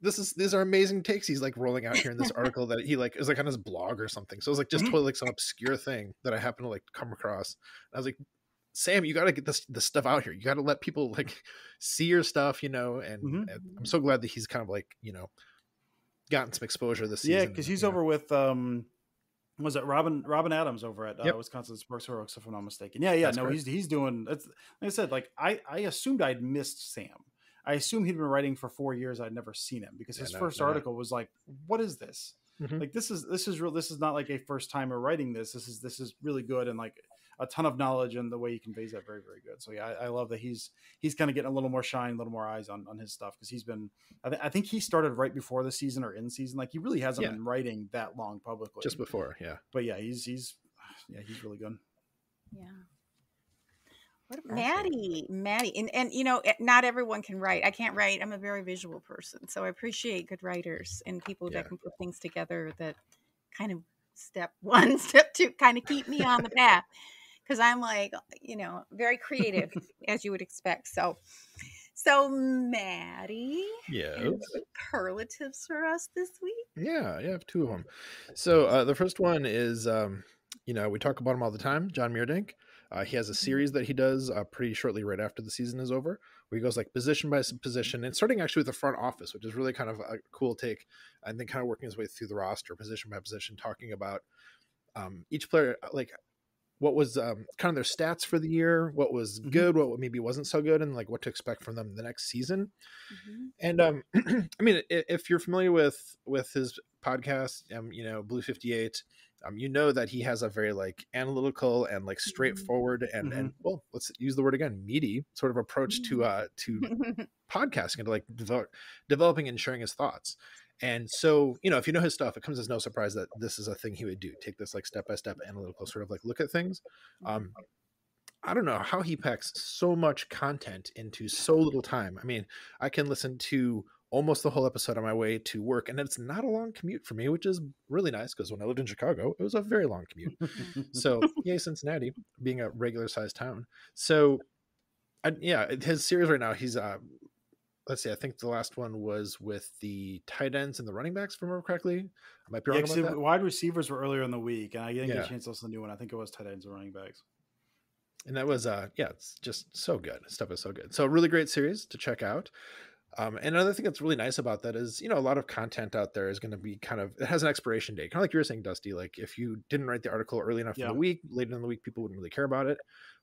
these are amazing takes he's like rolling out here in this article that he like is like on his blog or something. So it was like just totally like some obscure thing that I happened to like come across. I was like, Sam, you got to get this stuff out here. You got to let people like see your stuff, and I'm so glad that he's kind of like, gotten some exposure this season. Yeah, because he's over with was it Robin Adams over at Wisconsin Sports Heroics, if I'm not mistaken. Yeah, that's correct. He's doing. That's, like I said, like I assumed I'd missed Sam. I assumed he'd been writing for 4 years. I'd never seen him because his first article was like, "What is this? Like this is real. This is not like a first timer writing this. This is really good and like a ton of knowledge, and the way he conveys that, very, very good." So yeah, I love that he's kind of getting a little more shine, a little more eyes on his stuff, because he's been. I think he started right before the season or in season. Like he really hasn't been writing that long publicly. Just before, yeah. But yeah, he's really good. Yeah. Maddie, and not everyone can write. I can't write. I'm a very visual person, so I appreciate good writers and people that can put things together that kind of step 1, step 2, kind of keep me on the path, because I'm like, very creative as you would expect. So Maddie, any superlatives for us this week? Yeah, I have 2 of them. So the first one is, we talk about him all the time, John Meerdink. He has a series that he does pretty shortly right after the season is over, where he goes like position by position, and starting actually with the front office, which is really kind of a cool take, and then kind of working his way through the roster position by position, talking about each player, like what was kind of their stats for the year, what was good, what maybe wasn't so good, and like what to expect from them the next season. And I mean, if you're familiar with his podcast, Blue 58, you know that he has a very like analytical and like straightforward and well, let's use the word again, meaty sort of approach to podcasting and to like developing and sharing his thoughts. And so, if you know his stuff, it comes as no surprise that this is a thing he would do. Take this like step-by-step analytical sort of like look at things. I don't know how he packs so much content into so little time. I mean, I can listen to almost the whole episode on my way to work, and it's not a long commute for me, which is really nice, because when I lived in Chicago, it was a very long commute. So yay, Cincinnati being a regular sized town. So his series right now, he's let's see, I think the last one was with the tight ends and the running backs, if I remember correctly. I might be wrong about that. Wide receivers were earlier in the week, and I didn't get a chance to listen to the new one. I think it was tight ends and running backs. And that was it's just so good. Stuff is so good. So really great series to check out. And another thing that's really nice about that is, a lot of content out there is going to be it has an expiration date. Kind of like you were saying, Dusty, like if you didn't write the article early enough in the week, later in the week, people wouldn't really care about it.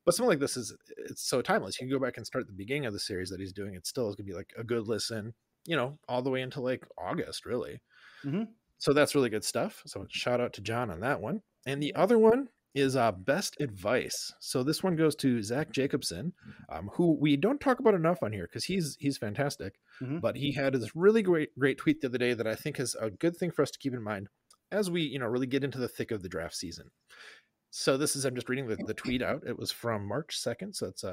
But something like this it's so timeless. You can go back and start at the beginning of the series that he's doing. It still is going to be like a good listen, all the way into like August, really. So that's really good stuff. So shout out to John on that one. And the other one is best advice. So this one goes to Zach Jacobson, who we don't talk about enough on here because he's fantastic. But he had this really great tweet the other day that I think is a good thing for us to keep in mind as we really get into the thick of the draft season. So I'm just reading the tweet out. It was from March 2nd, so it's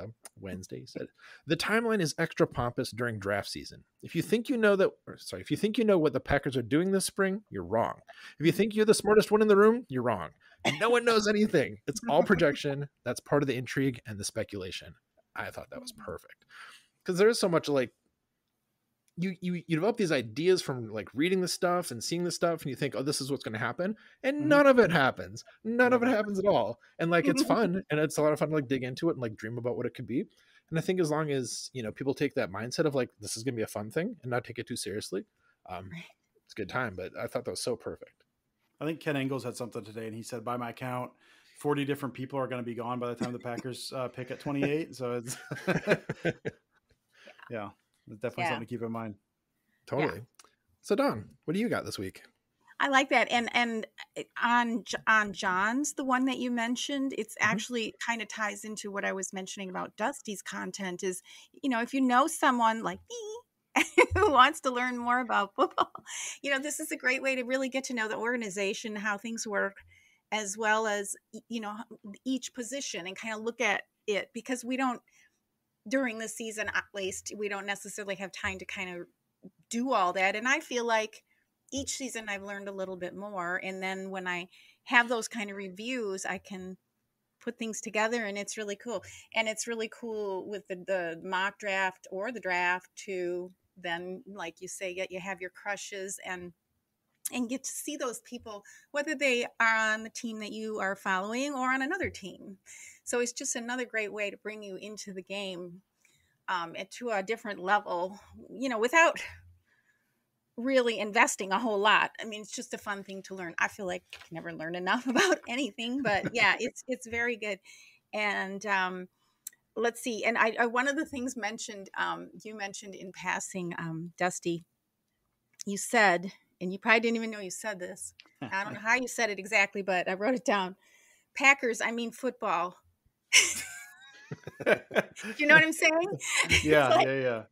Wednesday. He said, "The timeline is extra pompous during draft season. If you think you know what the Packers are doing this spring, you're wrong. If you think you're the smartest one in the room, you're wrong. No one knows anything. It's all projection. That's part of the intrigue and the speculation." I thought that was perfect, because there is so much like you develop these ideas from like reading the stuff and seeing the stuff, and you think, oh, this is what's going to happen, and none of it happens. None of it happens at all. And like it's fun, and it's a lot of fun to like dig into it and like dream about what it could be. And I think as long as people take that mindset of like, this is going to be a fun thing and not take it too seriously, it's a good time. But I thought that was so perfect. I think Ken Engels had something today, and he said, by my count, 40 different people are going to be gone by the time the Packers pick at 28. So it's yeah. It's definitely something to keep in mind. Totally. Yeah. So Dawn, what do you got this week? I like that. And on John's, the one that you mentioned, it's actually kind of ties into what I was mentioning about Dusty's content is, if you know someone like me who wants to learn more about football, this is a great way to really get to know the organization, how things work, as well as, each position, and kind of look at it, because during the season, at least, we don't necessarily have time to kind of do all that. And I feel like each season I've learned a little bit more. And then when I have those kind of reviews, I can put things together, and it's really cool. And it's really cool with the mock draft or the draft to then, like you say, you have your crushes and get to see those people, whether they are on the team that you are following or on another team. So it's just another great way to bring you into the game and to a different level, without really investing a whole lot. I mean, it's just a fun thing to learn. I feel like I can never learn enough about anything, but yeah, it's very good. And let's see. And I one of the things mentioned, you mentioned in passing, Dusty, you said, and you probably didn't even know you said this. I don't know how you said it exactly, but I wrote it down. Packers, I mean football. You know what I'm saying? Yeah, Like, yeah.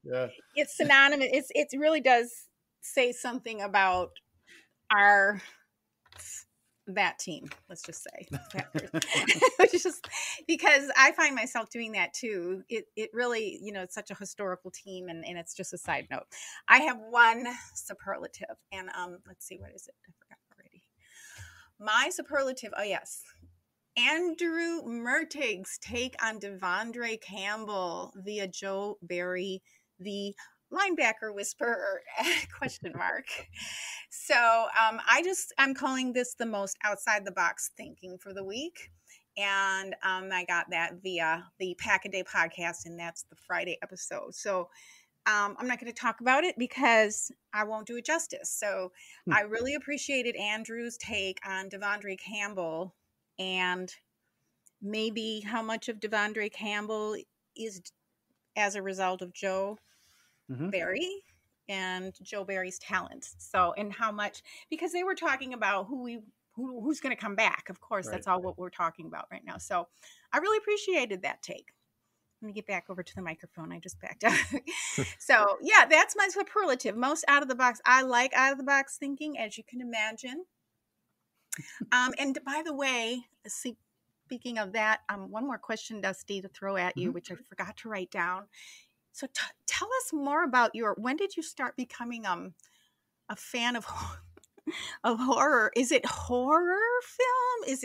it's synonymous. It really does say something about that team. Let's just say Packers. Just because I find myself doing that too. It really, it's such a historical team, and it's just a side note. I have one superlative, and let's see, what is it? I forgot already. My superlative. Oh yes. Andrew Mertig's take on Devondre Campbell via Joe Barry, the linebacker whisperer, question mark. So I'm calling this the most outside the box thinking for the week. And I got that via the Pack a Day podcast, and that's the Friday episode. So I'm not going to talk about it because I won't do it justice. So I really appreciated Andrew's take on Devondre Campbell, and maybe how much of Devondre Campbell is as a result of Joe Barry and Joe Barry's talent. So, and how much, because they were talking about who's going to come back. Of course, that's all what we're talking about right now. So I really appreciated that take. Let me get back over to the microphone. I just backed up. So yeah, that's my superlative. Most out of the box. I like out of the box thinking, as you can imagine. And by the way, speaking of that, one more question, Dusty, to throw at you, which I forgot to write down. So tell us more about when did you start becoming a fan of horror? Is it horror film?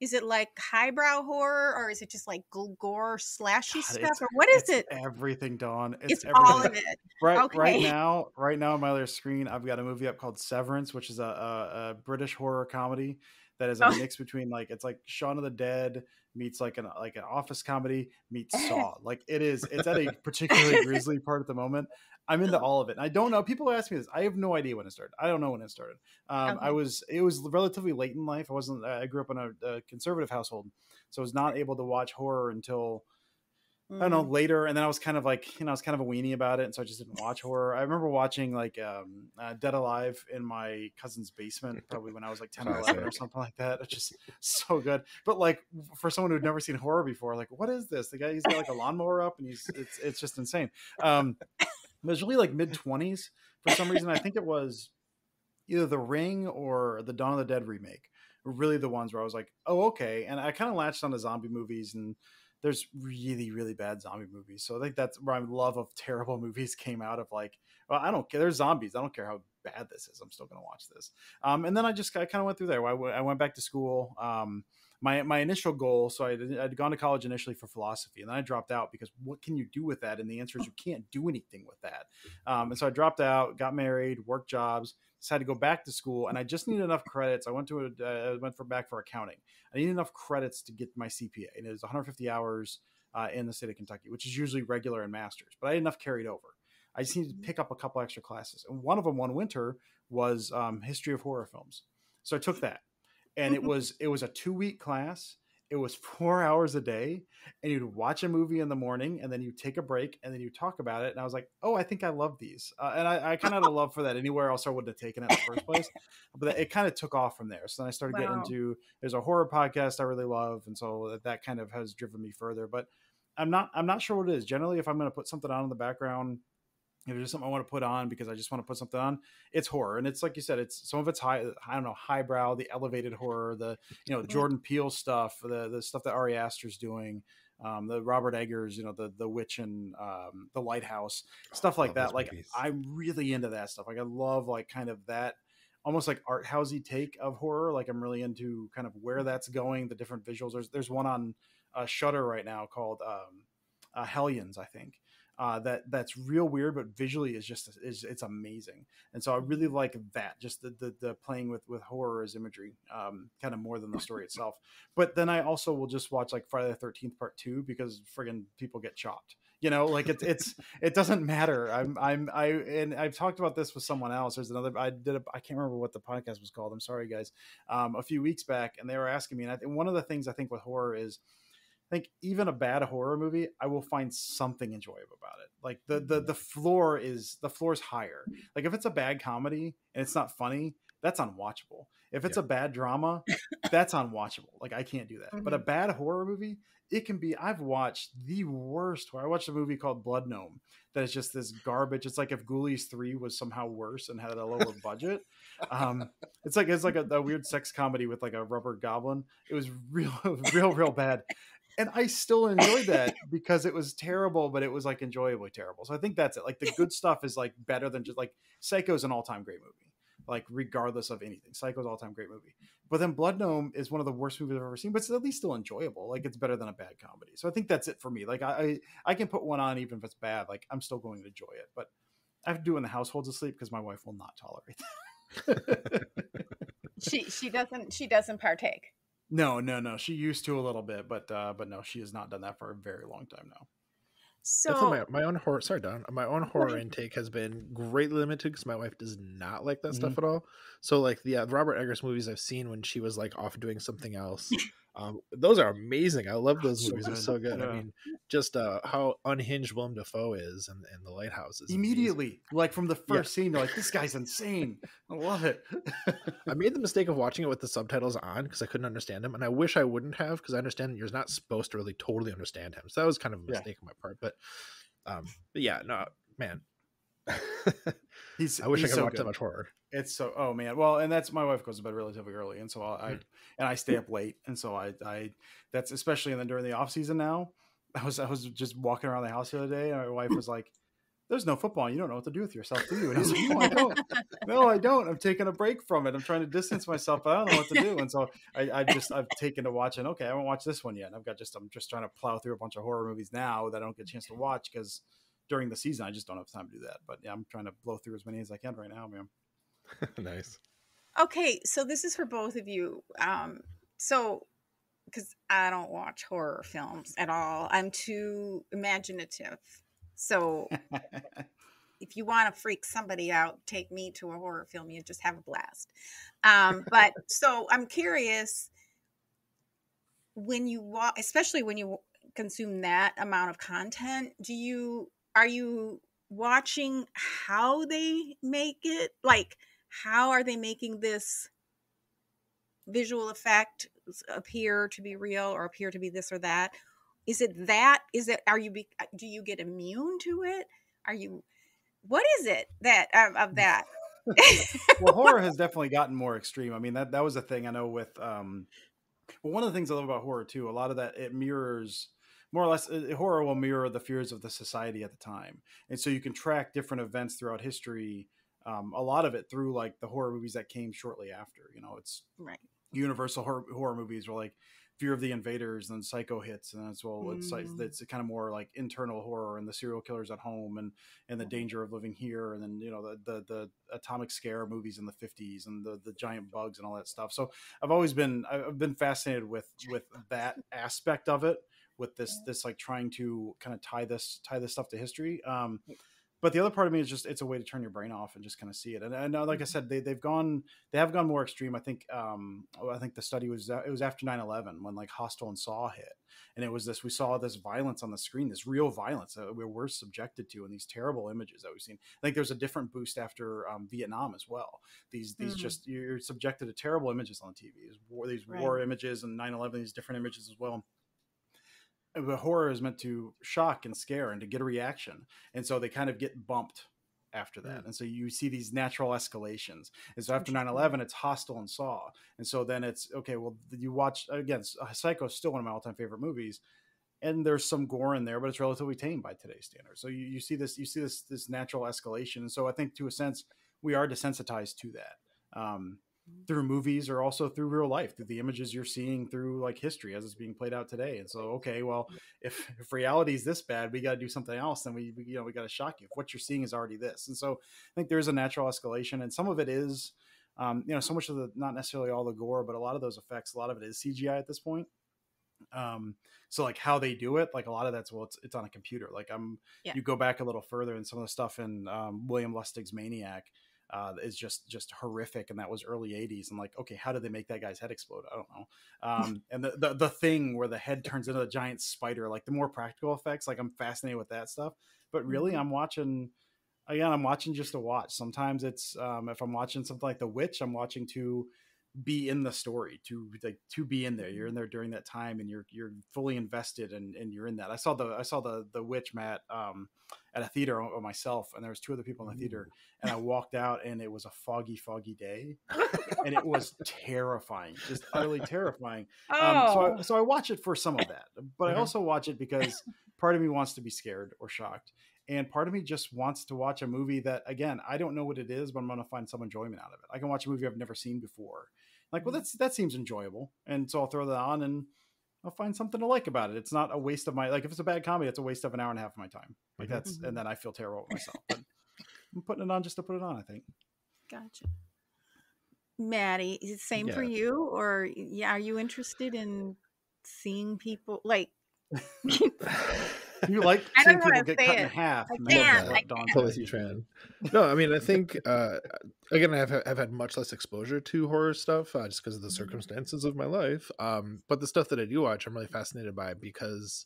Is it like highbrow horror, or is it just like gore slashy stuff, or what is it? Everything, Dawn. It's everything. all of it. Right now on my other screen, I've got a movie up called Severance, which is a British horror comedy that is a mix between it's like Shaun of the Dead meets like an office comedy meets Saw. It's at a particularly grisly part at the moment. I'm into all of it. And I don't know. People ask me this. I have no idea when it started. I don't know when it started. It was relatively late in life. I grew up in a conservative household, so I was not able to watch horror until I don't know, later. And then I was kind of I was kind of a weenie about it. And so I just didn't watch horror. I remember watching Dead Alive in my cousin's basement, probably when I was 10 or 11 or something like that. It's just so good. But for someone who'd never seen horror before, what is this? The guy, he's got a lawnmower up, and it's just insane. It was really mid-20s for some reason. I think it was either The Ring or the Dawn of the Dead remake were really the ones where I was like, oh, okay. And I kind of latched onto zombie movies, and there's really, really bad zombie movies. So I think that's where my love of terrible movies came out of well, I don't care. There's zombies. I don't care how bad this is. I'm still going to watch this. And then I kind of went through there. I went back to school. My initial goal, so I'd gone to college initially for philosophy, and then I dropped out because what can you do with that? And the answer is you can't do anything with that. And so I dropped out, got married, worked jobs, decided to go back to school, and I just needed enough credits. I went back for accounting. I needed enough credits to get my CPA, and it was 150 hours in the state of Kentucky, which is usually regular and masters, but I had enough carried over. I just needed to pick up a couple extra classes, and one of them one winter was history of horror films. So I took that. And it was a 2-week class. It was 4 hours a day, and you'd watch a movie in the morning, and then you take a break, and then you talk about it. And I was like, oh, I think I love these. And I kind of had a love for that anywhere else I wouldn't have taken it in the first place. But it kind of took off from there. So then I started getting into, there's a horror podcast I really love. And so that kind of has driven me further. But I'm not sure what it is. Generally, if I'm going to put something on in the background, if there's something I want to put on because I just want to put something on, it's horror. And it's like you said, it's some of it's highbrow, the elevated horror, the Jordan Peele stuff, the stuff that Ari Aster's doing, the Robert Eggers, the Witch and the Lighthouse, stuff like that. I'm really into that stuff. I love kind of that almost art housey take of horror. I'm really into kind of where that's going, the different visuals. There's one on Shudder right now called Hellions, I think. that's real weird, but visually it's amazing. And so I really like that, just the playing with horror as imagery, kind of more than the story itself. But then I also will just watch like Friday the 13th Part 2 because friggin' people get chopped. Like it doesn't matter. And I've talked about this with someone else. There's another, I can't remember what the podcast was called. I'm sorry, guys. A few weeks back, and they were asking me, and one of the things I think with horror is, I think even a bad horror movie, I will find something enjoyable about it. Like the floor is higher. Like if it's a bad comedy and it's not funny, that's unwatchable. If it's a bad drama, that's unwatchable. Like I can't do that. Mm-hmm. But a bad horror movie, it can be. I've watched the worst. I watched a movie called Blood Gnome that is just this garbage. It's like if Ghoulies 3 was somehow worse and had a lower budget. It's like a weird sex comedy with like a rubber goblin. It was real bad. And I still enjoyed that because it was terrible, but it was like enjoyably terrible. So I think that's it. Like the good stuff is like better than just like Psycho's an all-time great movie. Like regardless of anything, Psycho's all-time great movie. But then Blood Gnome is one of the worst movies I've ever seen, but it's at least still enjoyable. Like it's better than a bad comedy. So I think that's it for me. Like I can put one on even if it's bad. Like I'm still going to enjoy it, but I have to do it when the household's asleep because my wife will not tolerate that. She doesn't partake. No. She used to a little bit, but no, she has not done that for a very long time now. So my own horror, sorry, Don, my own horror intake has been greatly limited because my wife does not like that stuff at all. So like the Robert Eggers movies I've seen when she was like off doing something else, those are amazing. I love those movies. They're so good. Yeah. I mean, just how unhinged Willem Dafoe is and The Lighthouse is immediately amazing. Like from the first scene, you're like, this guy's insane. I love it. I made the mistake of watching it with the subtitles on because I couldn't understand him, and I wish I wouldn't have because I understand you're not supposed to really totally understand him. So that was kind of a mistake on my part. But yeah, no, man. I wish I could watch that much horror. It's so, oh man. Well, and that's, my wife goes to bed relatively early, and so I stay up late, and so I that's especially during the off season now. I was just walking around the house the other day, and my wife was like, "There's no football. You don't know what to do with yourself, do you?" And I was like, "No, I don't. No, I don't. I'm taking a break from it. I'm trying to distance myself, but I don't know what to do." And so I've taken to watching. Okay, I haven't watched this one yet. And I'm just trying to plow through a bunch of horror movies now that I don't get a chance to watch because during the season I just don't have time to do that. But yeah, I'm trying to blow through as many as I can right now, man. Nice. Okay, so this is for both of you. So because I don't watch horror films at all, I'm too imaginative. So if you want to freak somebody out, take me to a horror film. You just have a blast. But so I'm curious, when you watch, especially when you consume that amount of content, are you watching how they make it? Like, how are they making this visual effect appear to be real or appear to be this or that? Do you get immune to it? What is it that of that? Well, horror has definitely gotten more extreme. I mean, that was a thing I know with, well, one of the things I love about horror too, a lot of that, it mirrors more or less, horror will mirror the fears of the society at the time. And so you can track different events throughout history. A lot of it through like the horror movies that came shortly after, it's right. Universal horror movies were like Fear of the Invaders, and Psycho hits, and as well it's kind of more like internal horror and the serial killers at home and the danger of living here, and then the atomic scare movies in the 50s and the giant bugs and all that stuff. So I've been fascinated with that aspect of it, with this like trying to kind of tie this stuff to history. But the other part of me is just, it's a way to turn your brain off and just kind of see it. And like I said, they have gone more extreme. I think the study was after 9/11 when like Hostel and Saw hit, and it was we saw this violence on the screen, this real violence that we're subjected to, and these terrible images that we've seen. I think there's a different boost after Vietnam as well. These just, you're subjected to terrible images on TV. These war images, and 9/11, these different images as well. But horror is meant to shock and scare and to get a reaction. And so they kind of get bumped after that. And so you see these natural escalations. And so after 9/11, it's Hostel and Saw. And so then it's, okay, well, you watch, again, Psycho is still one of my all-time favorite movies. And there's some gore in there, but it's relatively tame by today's standards. So you see this natural escalation. And so I think to a sense, we are desensitized to that. through movies or also through real life, through the images you're seeing through like history as it's being played out today. And so, okay, well, if reality is this bad, we got to do something else. Then we got to shock you. If what you're seeing is already this. And so I think there's a natural escalation, and some of it is, so much of the, not necessarily all the gore, but a lot of those effects, a lot of it is CGI at this point. So like how they do it, like a lot of that's, well, it's on a computer. Like you go back a little further, and some of the stuff in William Lustig's Maniac is just horrific, and that was early 80s. And like, okay, how did they make that guy's head explode? I don't know. And the thing where the head turns into a giant spider, like the more practical effects, like I'm fascinated with that stuff. But really, I'm watching just to watch. Sometimes it's if I'm watching something like The Witch, I'm watching to be in the story, to be in there. You're in there during that time, and you're fully invested, and you're in that. I saw the Witch, Matt, at a theater myself, and there was 2 other people in the theater, and I walked out, and it was a foggy day, and it was terrifying, just utterly terrifying. So I watch it for some of that, but I also watch it because part of me wants to be scared or shocked, and part of me just wants to watch a movie that, again, I don't know what it is, but I'm going to find some enjoyment out of it. I can watch a movie I've never seen before. Like, well, that seems enjoyable. And so I'll throw that on, and I'll find something to like about it. It's not a waste of my, like, if it's a bad comedy, it's a waste of an hour and a half of my time. Like and then I feel terrible with myself. But I'm putting it on just to put it on, I think. Gotcha. Maddie, is it the same for you? Or are you interested in seeing people like you like seeing people get cut in half? No, I mean, I think again, I've had much less exposure to horror stuff just because of the circumstances of my life. But the stuff that I do watch, I'm really fascinated by, because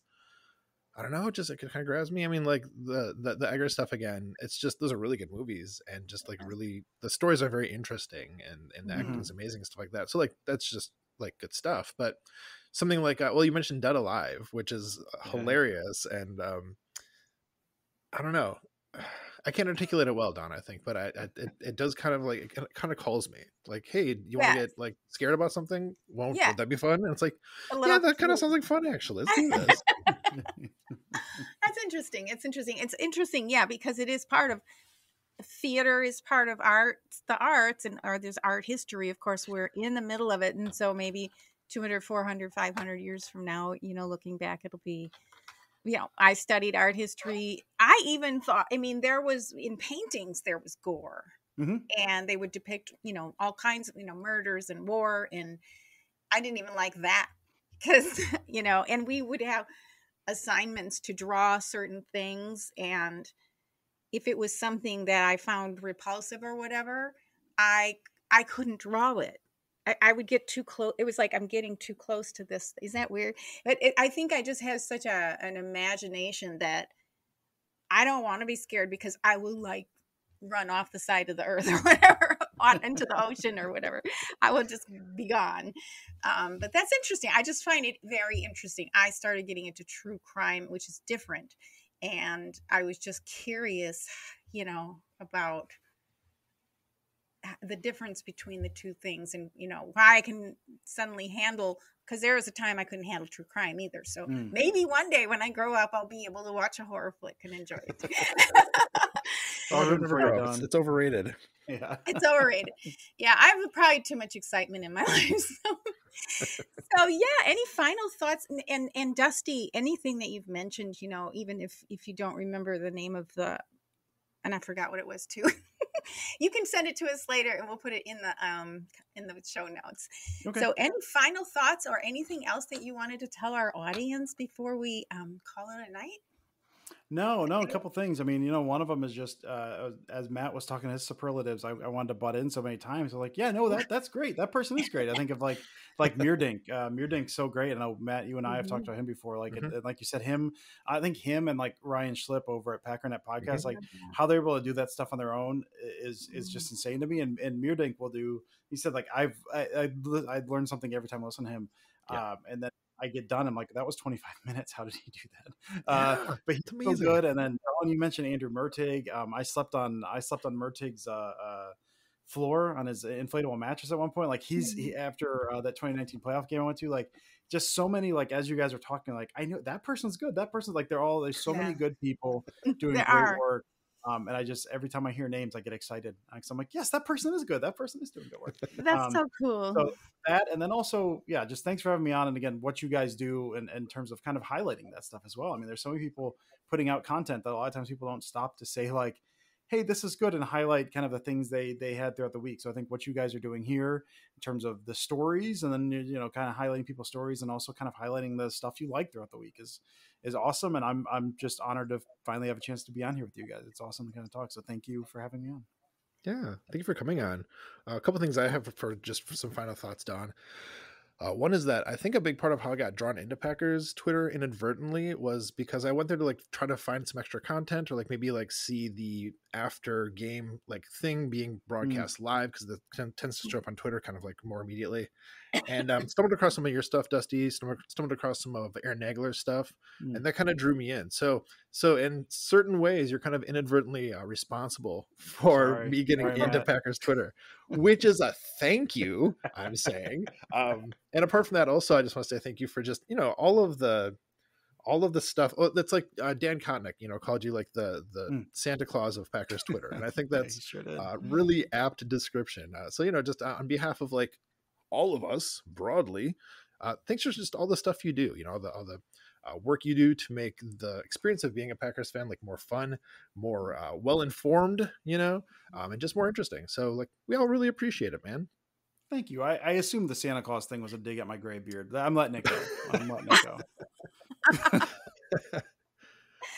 I don't know, it kind of grabs me. I mean, like the Egger stuff, again, it's just, those are really good movies, and just like really, the stories are very interesting, and the acting is amazing and stuff like that. So like, that's just like good stuff. But something like, well, you mentioned Dead Alive, which is hilarious. And I don't know, I can't articulate it well, Don, I think, but it does kind of like, it kind of calls me like, hey, you want to get like scared about something? Would that be fun? And it's like, that kind of sounds like fun, actually. Let's do this. That's interesting. It's interesting. Yeah, because it is part of theater, is part of the arts, and there's art history. Of course, we're in the middle of it. And so maybe 200, 400, 500 years from now, looking back, it'll be, I studied art history. I even thought, there was, in paintings, there was gore, and they would depict, all kinds of, murders and war. And I didn't even like that, because, and we would have assignments to draw certain things. And if it was something that I found repulsive or whatever, I couldn't draw it. I would get too close. It was like, I'm getting too close to this. Is that weird? But I think I just have such an imagination that I don't want to be scared, because I will like run off the side of the earth or whatever, on into the ocean or whatever. I will just be gone. But that's interesting. I just find it very interesting. I started getting into true crime, which is different. And I was just curious, about the difference between the two things, and why I can suddenly handle, because there was a time I couldn't handle true crime either. So maybe one day when I grow up, I'll be able to watch a horror flick and enjoy it. It's overrated. Yeah, it's overrated. Yeah, I have probably too much excitement in my life. So yeah, any final thoughts? And Dusty, anything that you've mentioned, even if you don't remember the name of and I forgot what it was too. You can send it to us later, and we'll put it in the show notes. Okay. So any final thoughts or anything else that you wanted to tell our audience before we call it a night? No, a couple things. One of them is just as Matt was talking his superlatives, I wanted to butt in so many times. I'm like, yeah, no, that's great. That person is great. I think of like Meerdink. Meerdink's so great. And I know, Matt, you and I have talked about him before. Like like you said, I think him and like Ryan Schlip over at Packernet Podcast, like how they're able to do that stuff on their own is just insane to me. And Meerdink will do. He said like I learned something every time I listen to him. And then I get done, I'm like, that was 25 minutes. How did he do that? But he's so good. And then when you mentioned Andrew Mertig, I slept on Mertig's floor on his inflatable mattress at one point. Like he after that 2019 playoff game I went to, like just so many, like as you guys are talking, like I know that person's good. That person's like there's so many good people doing great work. And I just, every time I hear names, I get excited. I'm like, yes, that person is good. That person is doing good work. That's so cool. So that, and then also, yeah, just thanks for having me on. And again, what you guys do in terms of kind of highlighting that stuff as well. I mean, there's so many people putting out content that a lot of times people don't stop to say like, hey, this is good, and highlight kind of the things they had throughout the week. So I think what you guys are doing here in terms of the stories, and then, you know, kind of highlighting people's stories, and also kind of highlighting the stuff you like throughout the week is awesome. And I'm just honored to finally have a chance to be on here with you guys. It's awesome to kind of talk. So thank you for having me on. Yeah, thank you for coming on. A couple things I have for some final thoughts, Don. One is that I think a big part of how I got drawn into Packers Twitter inadvertently was because I went there to like try to find some extra content, or like maybe like see the after game like thing being broadcast live, because it tends to show up on Twitter kind of like more immediately. And stumbled across some of your stuff, Dusty. Stumbled across some of Aaron Nagler's stuff, and that kind of drew me in. So in certain ways, you're kind of inadvertently responsible for me getting into Packers Twitter, which is a thank you, I'm saying. And apart from that, also, I just want to say thank you for just, you know, all of the stuff. Oh, that's like Dan Kotnick, you know, called you like the Santa Claus of Packers Twitter, and I think that's really apt description. So, you know, just on behalf of like all of us broadly, thanks for just all the stuff you do, you know, all the work you do to make the experience of being a Packers fan like more fun, more well-informed, you know, and just more interesting. So like, we all really appreciate it, man. Thank you. I assumed the Santa Claus thing was a dig at my gray beard. I'm letting it go.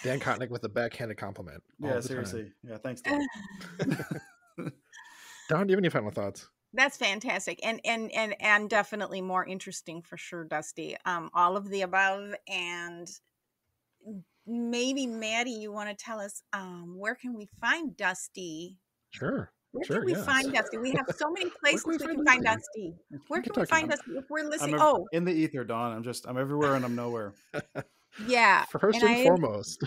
Dan Kotnick with a backhanded compliment. Yeah, seriously. Yeah, thanks, Dan. Don, do you have any final thoughts? That's fantastic, and definitely more interesting for sure, Dusty. All of the above, and maybe Maddie, you want to tell us where can we find Dusty? Sure. Where can we find Dusty? We have so many places we can find Dusty. Where can we find Dusty if we're listening? In the ether, Dawn. I'm everywhere and I'm nowhere. Yeah. First and foremost,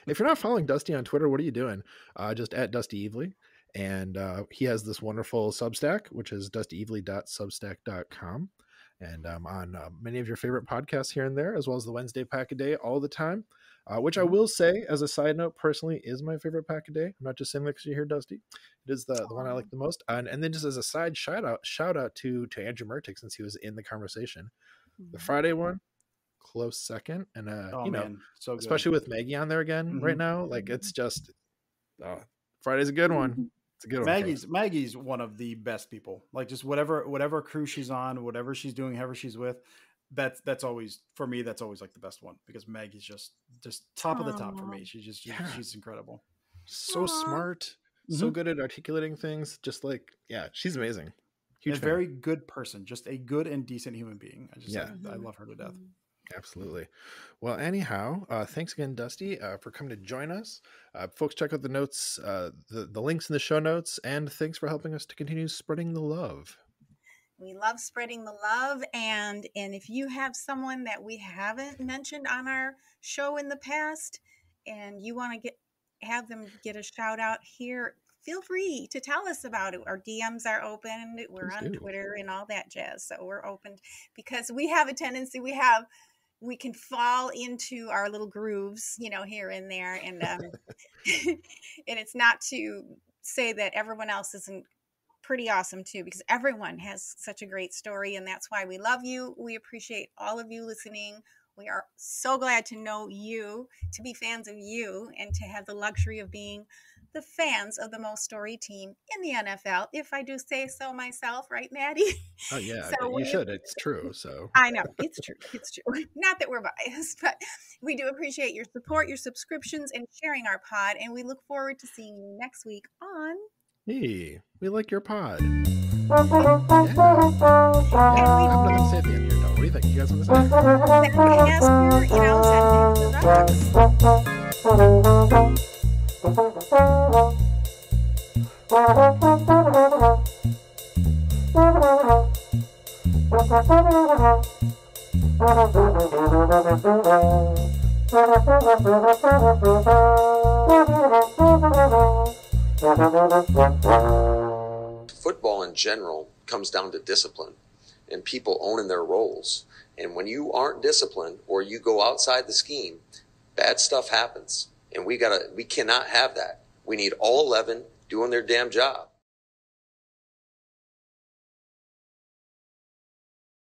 if you're not following Dusty on Twitter, what are you doing? Just at Dusty Evely. And he has this wonderful Substack, which is dustyevely.substack.com. And on many of your favorite podcasts here and there, as well as the Wednesday Pack a Day all the time, which I will say, as a side note, personally is my favorite Pack a Day. I'm not just saying that because you hear Dusty. It is the one I like the most. And then just as a side shout out to Andrew Mertig, since he was in the conversation. The Friday one, close second. And, you know, so especially with Maggie on there again right now, like it's just, Friday's a good one. It's a good one. Maggie's one of the best people. Like just whatever crew she's on, whatever she's doing, whoever she's with, that's always, for me, that's always like the best one, because Maggie's just top of the top for me. She's incredible. So smart, so good at articulating things. Just like, she's amazing. Huge fan. Very good person, just a good and decent human being. I love her to death. Absolutely. Well, anyhow, thanks again, Dusty, for coming to join us. Folks, check out the notes, the links in the show notes, and thanks for helping us to continue spreading the love. We love spreading the love, and if you have someone that we haven't mentioned on our show in the past, and you want to have them get a shout out here, feel free to tell us about it. Our DMs are open. We're on Twitter and all that jazz, so we're open, because we have a tendency, we can fall into our little grooves, you know, here and there. And and it's not to say that everyone else isn't pretty awesome too, because everyone has such a great story. And that's why we love you. We appreciate all of you listening. We are so glad to know you, to be fans of you, and to have the luxury of being the fans of the most storied team in the NFL, if I do say so myself, right, Maddie? Oh yeah, so you should. It's true. So I know it's true. It's true. Not that we're biased, but we do appreciate your support, your subscriptions, and sharing our pod. And we look forward to seeing you next week on. Hey, we like your pod. Yeah. I'm not gonna say at the end of your note. What do you think? You guys want to say? Football in general comes down to discipline and people owning their roles. And when you aren't disciplined or you go outside the scheme, bad stuff happens. And we cannot have that. We need all 11 doing their damn job.